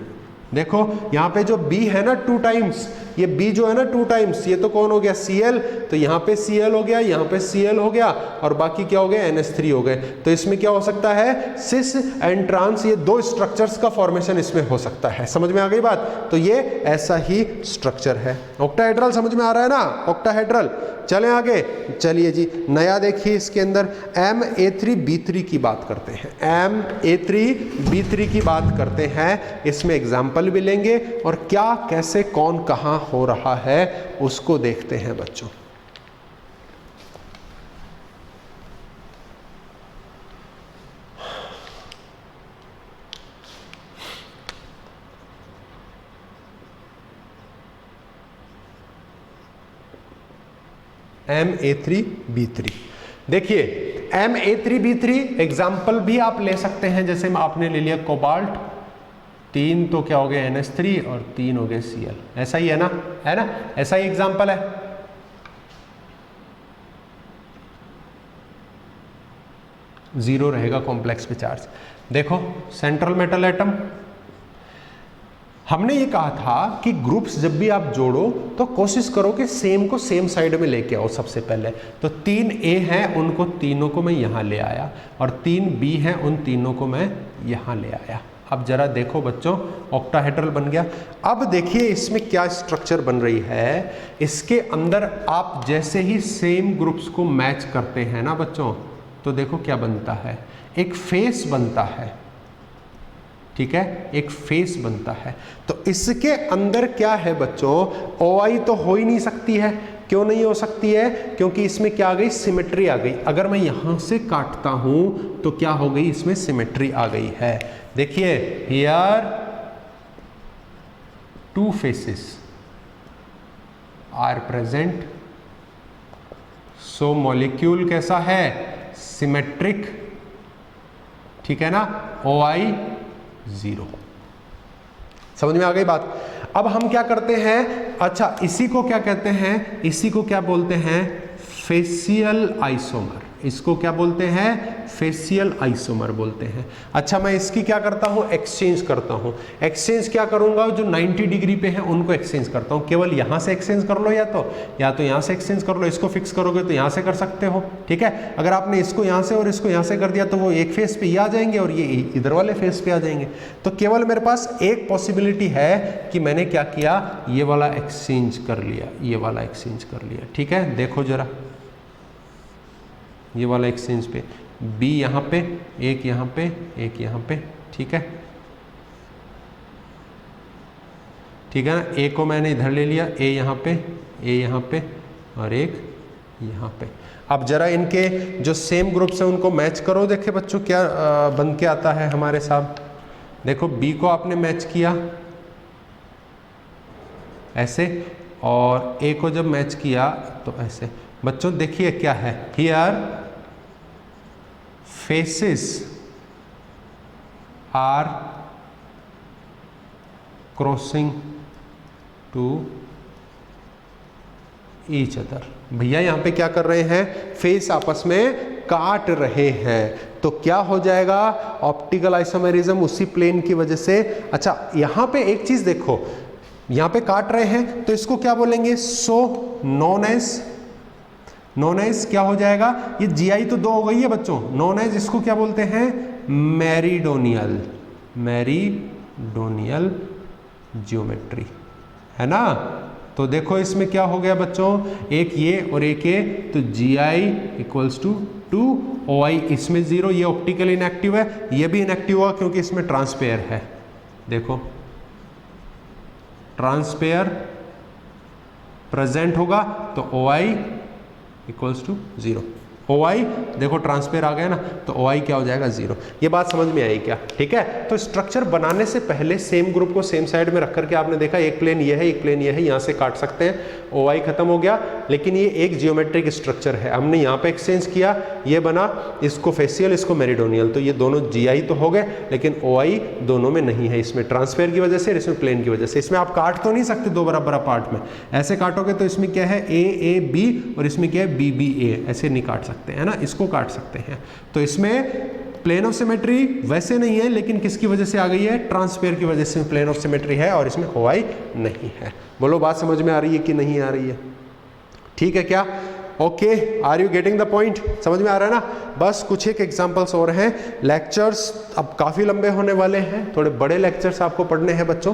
देखो यहाँ पे जो B है ना 2 टाइम्स, ये B जो है ना 2 टाइम्स, ये तो कौन हो गया, Cl, तो यहाँ पे Cl हो गया, यहाँ पे Cl हो गया, और बाकी क्या हो गया, NH3 हो गए। तो इसमें क्या हो सकता है, सिस एंड ट्रांस, ये 2 स्ट्रक्चर्स का फॉर्मेशन इसमें हो सकता है। समझ में आ गई बात, तो ये ऐसा ही स्ट्रक्चर है। ऑक्टाहेड्रल समझ में आ रहा है ना, ऑक्टाहेड्रल। चलें आगे, चलिए जी, नया देखिए इसके अंदर MA3B3 की बात करते हैं, MA3B3 की बात करते हैं, इसमें एग्जाम्पल भी लेंगे और क्या कैसे कौन कहाँ हो रहा है उसको देखते हैं बच्चों। MA3B3 देखिए, MA3B3 एग्जाम्पल भी आप ले सकते हैं, जैसे आपने ले लिया कोबाल्ट, 3 तो क्या हो गए NH3 और 3 हो गए Cl, ऐसा ही है ना, ऐसा ही एग्जाम्पल है। जीरो रहेगा कॉम्प्लेक्स पे चार्ज। देखो सेंट्रल मेटल एटम, हमने ये कहा था कि ग्रुप्स जब भी आप जोड़ो तो कोशिश करो कि सेम को सेम साइड में लेके आओ सबसे पहले। तो 3A हैं, उनको तीनों को मैं यहाँ ले आया, और 3B हैं, उन तीनों को मैं यहाँ ले आया। अब जरा देखो बच्चों, ऑक्टाहेड्रल बन गया। अब देखिए इसमें क्या स्ट्रक्चर बन रही है, इसके अंदर आप जैसे ही सेम ग्रुप्स को मैच करते हैं ना बच्चों, तो देखो क्या बनता है, एक फेस बनता है। ठीक है, एक फेस बनता है। तो इसके अंदर क्या है बच्चों, OI तो हो ही नहीं सकती है। क्यों नहीं हो सकती है, क्योंकि इसमें क्या आ गई, सिमेट्री आ गई। अगर मैं यहां से काटता हूं तो क्या हो गई, इसमें सिमेट्री आ गई है। देखिए here 2 faces are present, so molecule कैसा है, सिमेट्रिक। ठीक है ना, OI 0। समझ में आ गई बात। अब हम क्या करते हैं, अच्छा इसी को क्या कहते हैं, इसी को क्या बोलते हैं, फेसियल आइसोमर। इसको क्या बोलते हैं, फेसियल आइसोमर बोलते हैं। अच्छा मैं इसकी क्या करता हूं, एक्सचेंज करता हूं। एक्सचेंज क्या करूंगा, जो 90 डिग्री पे है उनको एक्सचेंज करता हूं। केवल यहां से एक्सचेंज कर लो, या तो यहां से एक्सचेंज कर लो। इसको फिक्स करोगे तो यहां से कर सकते हो। ठीक है, अगर आपने इसको यहां से और इसको यहां से कर दिया तो वो एक फेस पे ये आ जाएंगे और ये इधर वाले फेस पे आ जाएंगे। तो केवल मेरे पास एक पॉसिबिलिटी है कि मैंने क्या किया, ये वाला एक्सचेंज कर लिया, ये वाला एक्सचेंज कर लिया। ठीक है, देखो जरा, ये वाला एक्सचेंज पे B यहाँ पे, एक यहाँ पे, एक यहाँ पे। ठीक है, ठीक है ना, A को मैंने इधर ले लिया, A यहाँ पे, A यहाँ पे और एक यहाँ पे। अब जरा इनके जो सेम ग्रुप्स हैं उनको मैच करो। देखे बच्चों क्या बन के आता है हमारे साथ। देखो B को आपने मैच किया ऐसे, और A को जब मैच किया तो ऐसे। बच्चों देखिए क्या है, here faces are crossing to each other. भैया यहाँ पे क्या कर रहे हैं, फेस आपस में काट रहे हैं, तो क्या हो जाएगा, ऑप्टिकल आइसोमेरिज्म उसी प्लेन की वजह से। अच्छा यहाँ पे एक चीज देखो, यहाँ पे काट रहे हैं तो इसको क्या बोलेंगे, सो नोन एज क्या हो जाएगा, ये GI तो 2 हो गई है बच्चों, नोन एज इसको क्या बोलते हैं, मेरीडोनियल ज्योमेट्री, है ना। तो देखो इसमें क्या हो गया बच्चों, एक ये और एक ये, तो GI इक्वल्स टू 2 OI, इसमें 0, ये ऑप्टिकल इनएक्टिव है, ये भी इनएक्टिव हुआ क्योंकि इसमें ट्रांसपेयर है। देखो ट्रांसपेयर प्रेजेंट होगा तो OI इक्वल्स टू 0। OI देखो ट्रांसपेयर आ गया ना, तो OI क्या हो जाएगा, 0। ये बात समझ में आई क्या, ठीक है। तो स्ट्रक्चर बनाने से पहले सेम ग्रुप को सेम साइड में रख करके आपने देखा एक प्लेन ये है, एक प्लेन ये है, यहाँ से काट सकते हैं, OI खत्म हो गया। लेकिन ये एक जियोमेट्रिक स्ट्रक्चर है, हमने यहाँ पे एक्सचेंज किया, ये बना, इसको फेसियल इसको मेरीडोनियल, तो ये दोनों GI तो हो गए, लेकिन OI दोनों में नहीं है, इसमें ट्रांसपेयर की वजह से और इसमें प्लेन की वजह से। इसमें आप काट तो नहीं सकते 2 बराबर पार्ट में, ऐसे काटोगे तो इसमें क्या है AAB और इसमें क्या है BBA, ऐसे नहीं काट सकते है ना, इसको काट सकते हैं। तो इसमें प्लेन ऑफ सिमेट्री वैसे नहीं है, लेकिन किसकी वजह से आ गई है, ट्रांसपेयर की वजह से प्लेन ऑफ सिमेट्री है, और इसमें OI नहीं है। बोलो बात समझ में आ रही है कि नहीं आ रही है, ठीक है क्या, okay, are you getting the point, समझ में आ रहा है ना। बस कुछ एक एग्जांपल्स और हैं, लेक्चर्स अब काफी लंबे होने वाले हैं, थोड़े बड़े लेक्चर्स आपको पढ़ने हैं बच्चों।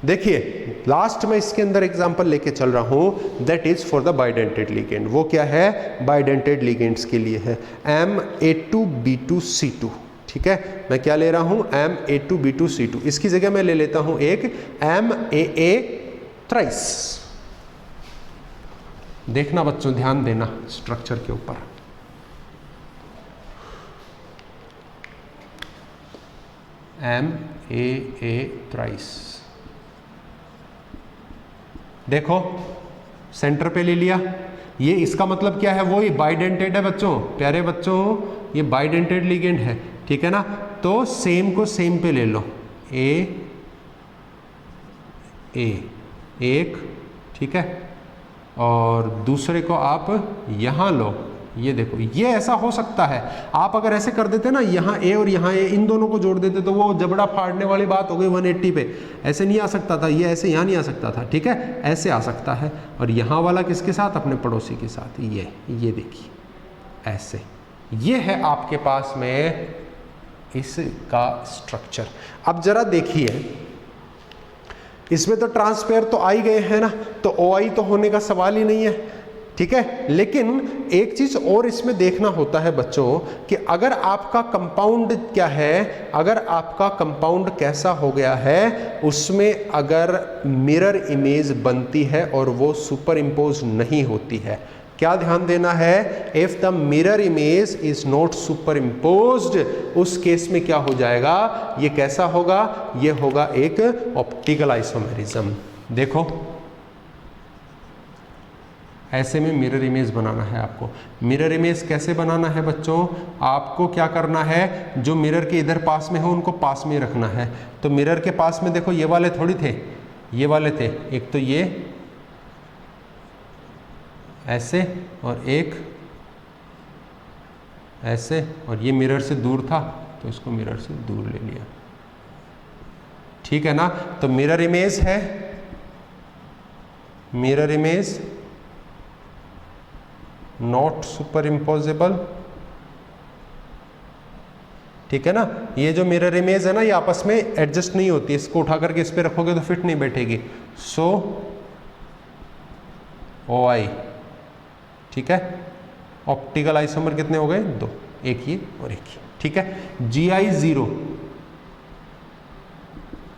देखिए लास्ट में इसके अंदर एग्जांपल लेके चल रहा हूं, that is for the bidentate ligand. वो क्या है, बाइडेंटेड लिगेंड्स के लिए है, MA2B2C2, ठीक है। मैं क्या ले रहा हूं, MA2B2C2, इसकी जगह मैं ले लेता हूं एक MAA थ्राइस। देखना बच्चों, ध्यान देना स्ट्रक्चर के ऊपर, MAA थ्राइस। देखो सेंटर पे ले लिया, ये इसका मतलब क्या है, वो ही बाइडेंटेड है बच्चों, प्यारे बच्चों, ये बाइडेंटेड लिगेंड है, ठीक है ना। तो सेम को सेम पे ले लो, A एक, ठीक है, और दूसरे को आप यहां लो, ये देखो, ये ऐसा हो सकता है, आप अगर ऐसे कर देते ना, यहाँ A और यहाँ A, इन दोनों को जोड़ देते तो वो जबड़ा फाड़ने वाली बात हो गई 180 पे, ऐसे नहीं आ सकता था, ये ऐसे यहाँ नहीं आ सकता था, ठीक है, ऐसे आ सकता है। और यहाँ वाला किसके साथ, अपने पड़ोसी के साथ, ये देखिए ऐसे, ये है आपके पास में इसका स्ट्रक्चर। अब जरा देखिए, इसमें तो ट्रांसपेयर तो आ ही गए हैं ना, तो OI तो होने का सवाल ही नहीं है, ठीक है। लेकिन एक चीज और इसमें देखना होता है बच्चों, कि अगर आपका कंपाउंड क्या है, अगर आपका कंपाउंड कैसा हो गया है, उसमें अगर मिरर इमेज बनती है और वो सुपर इम्पोज नहीं होती है, क्या ध्यान देना है, if the mirror image is not super imposed, उस केस में क्या हो जाएगा, ये कैसा होगा, ये होगा एक ऑप्टिकल आइसोमेरिज्म। देखो ऐसे में मिरर इमेज बनाना है आपको। मिरर इमेज कैसे बनाना है बच्चों, आपको क्या करना है, जो मिरर के इधर पास में हो उनको पास में रखना है। तो मिरर के पास में देखो, ये वाले थोड़ी थे, ये वाले थे, एक तो ये ऐसे और एक ऐसे, और ये मिरर से दूर था तो इसको मिरर से दूर ले लिया, ठीक है ना। तो मिरर इमेज है, mirror image not super imposable, ठीक है ना। ये जो मिरर इमेज है ना, ये आपस में एडजस्ट नहीं होती, इसको उठा करके इस पे रखोगे तो फिट नहीं बैठेगी, सो OI, ठीक है। ऑप्टिकल आइसोमर कितने हो गए, 2, एक ये और एक ये, ठीक है। GI 0,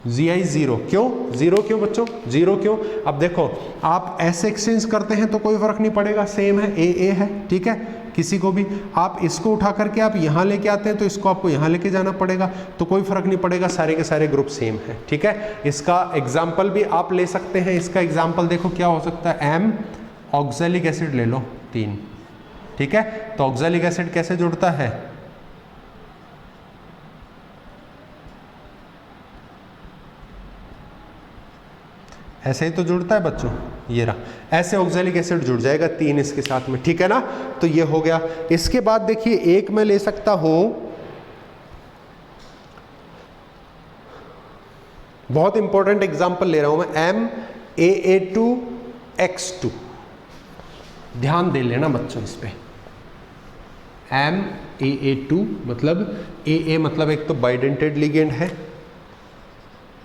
GI 0, क्यों 0 क्यों बच्चों, 0 क्यों, अब देखो आप ऐसे एक्सचेंज करते हैं तो कोई फर्क नहीं पड़ेगा, सेम है, AA है, ठीक है। किसी को भी आप इसको उठा करके आप यहाँ लेके आते हैं तो इसको आपको यहाँ लेके जाना पड़ेगा, तो कोई फर्क नहीं पड़ेगा, सारे के सारे ग्रुप सेम है, ठीक है। इसका एग्जाम्पल भी आप ले सकते हैं, इसका एग्जाम्पल देखो क्या हो सकता है, M ऑक्सैलिक एसिड ले लो 3, ठीक है। तो ऑक्सैलिक एसिड कैसे जुड़ता है, ऐसे ही तो जुड़ता है बच्चों, ये रहा, ऐसे ऑक्जेलिक एसिड जुड़ जाएगा 3 इसके साथ में, ठीक है ना। तो ये हो गया। इसके बाद देखिए एक मैं ले सकता हूं, बहुत इंपॉर्टेंट एग्जांपल ले रहा हूं मैं, MAA2X2, ध्यान दे लेना बच्चों इस पे। MAA2 मतलब AA मतलब एक तो बाइडेंटेड लिगेंड है,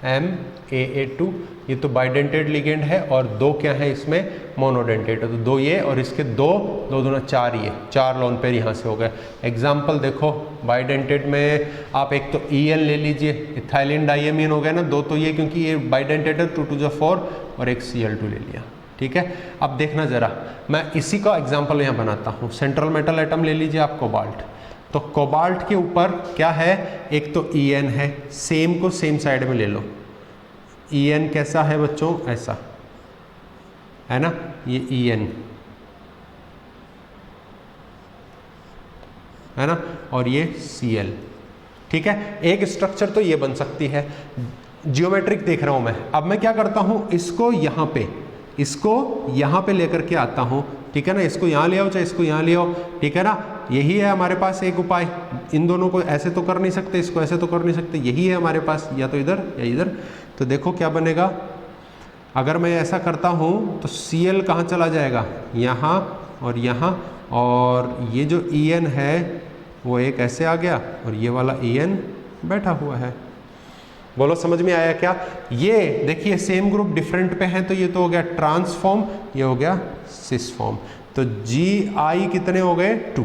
MAA2 ये तो बाइडेंटेड लिगेंड है, और 2 क्या है इसमें, मोनोडेंटेड है, तो 2 ये और इसके 2 दूना 4 ये, 4 लोन पेयर यहाँ से हो गए। एग्जाम्पल देखो, बाइडेंटेड में आप एक तो EN ले लीजिए, इथाइलिन डाइएमीन हो गया ना, 2 तो ये क्योंकि ये बाइडेंटेड है, 2 2 4 और एक Cl2 ले लिया, ठीक है। अब देखना जरा, मैं इसी का एग्जाम्पल यहाँ बनाता हूँ। सेंट्रल मेटल एटम ले लीजिए आप, कोबाल्ट, तो कोबाल्ट के ऊपर क्या है, एक तो EN है, सेम को सेम साइड में ले लो। EN कैसा है बच्चों, ऐसा है ना, ये EN है ना, और ये Cl, ठीक है। एक स्ट्रक्चर तो ये बन सकती है। जियोमेट्रिक देख रहा हूं मैं, अब मैं क्या करता हूं, इसको यहां पे लेकर के आता हूं, ठीक है ना। इसको यहां ले आओ, चाहे इसको यहां ले आओ, ठीक है ना। यही है हमारे पास एक उपाय, इन दोनों को ऐसे तो कर नहीं सकते, इसको ऐसे तो कर नहीं सकते, यही है हमारे पास, या तो इधर या इधर। तो देखो क्या बनेगा, अगर मैं ऐसा करता हूं तो Cl कहाँ चला जाएगा, यहाँ और यहाँ, और ये जो EN है वो एक ऐसे आ गया, और ये वाला EN बैठा हुआ है। बोलो समझ में आया क्या। ये देखिए सेम ग्रुप डिफरेंट पे हैं, तो ये तो हो गया ट्रांसफॉर्म, ये हो गया सिस फॉर्म। तो Gi कितने हो गए, 2,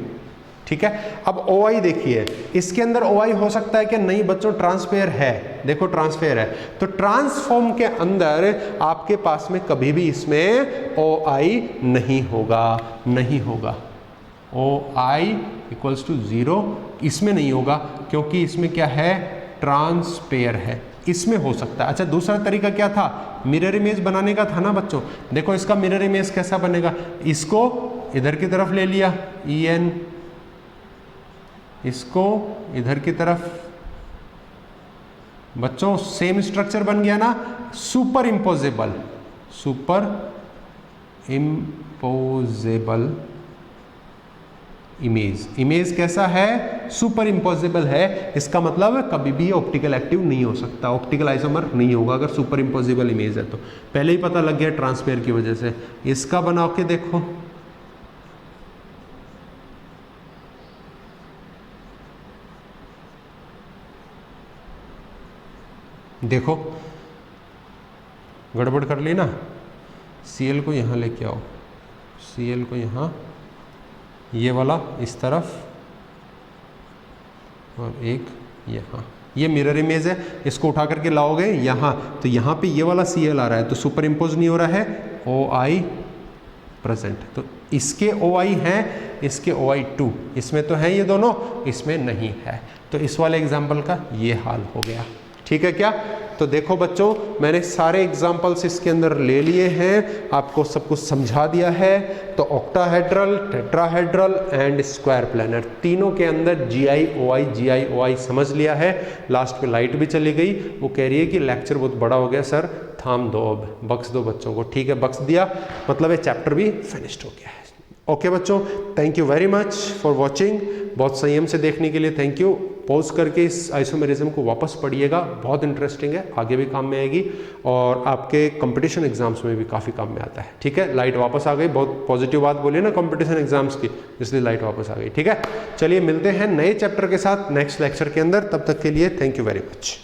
ठीक है। अब OI देखिए, इसके अंदर OI हो सकता है कि नहीं बच्चों, ट्रांसपेयर है, देखो ट्रांसपेयर है, तो ट्रांसफॉर्म के अंदर आपके पास में कभी भी इसमें OI नहीं होगा, OI इक्वल्स टू 0 इसमें नहीं होगा, क्योंकि इसमें क्या है, ट्रांसपेयर है, इसमें हो सकता है। अच्छा, दूसरा तरीका क्या था, मिरर इमेज बनाने का था ना बच्चों। देखो इसका मिरर इमेज कैसा बनेगा, इसको इधर की तरफ ले लिया EN, इसको इधर की तरफ, बच्चों सेम स्ट्रक्चर बन गया ना, सुपर इम्पोजेबल इमेज कैसा है, सुपर इम्पोजेबल है। इसका मतलब कभी भी ऑप्टिकल एक्टिव नहीं हो सकता, ऑप्टिकल आइसोमर नहीं होगा अगर सुपर इम्पोजेबल इमेज है तो। पहले ही पता लग गया ट्रांसपेयर की वजह से। इसका बना के देखो, देखो गड़बड़ कर ली ना, Cl को यहाँ लेके आओ, Cl को यहाँ, ये वाला इस तरफ और एक यहाँ, ये मिरर इमेज है। इसको उठा करके लाओगे यहाँ, तो यहाँ पे ये वाला Cl आ रहा है, तो सुपर इम्पोज नहीं हो रहा है, OI प्रेजेंट। तो इसके OI हैं, इसके OI2, इसमें तो है ये दोनों, इसमें नहीं है। तो इस वाले एग्जाम्पल का ये हाल हो गया, ठीक है क्या। तो देखो बच्चों, मैंने सारे एग्जाम्पल्स इसके अंदर ले लिए हैं, आपको सब कुछ समझा दिया है। तो octahedral, tetrahedral and square planar, तीनों के अंदर GI OI समझ लिया है। लास्ट में लाइट भी चली गई, वो कह रही है कि लेक्चर बहुत बड़ा हो गया सर, थाम दो, अब बख्श दो बच्चों को। ठीक है, बख्श दिया, मतलब ये चैप्टर भी फिनिश्ड हो गया है। ओके बच्चों, thank you very much for watching. बहुत संयम से देखने के लिए थैंक यू। पॉज करके इस आइसोमेरिज्म को वापस पढ़िएगा, बहुत इंटरेस्टिंग है, आगे भी काम में आएगी और आपके कंपटीशन एग्जाम्स में भी काफ़ी काम में आता है। ठीक है, लाइट वापस आ गई, बहुत पॉजिटिव बात बोली ना कंपटीशन एग्जाम्स की, इसलिए लाइट वापस आ गई। ठीक है, चलिए मिलते हैं नए चैप्टर के साथ नेक्स्ट लेक्चर के अंदर, तब तक के लिए थैंक यू वेरी मच।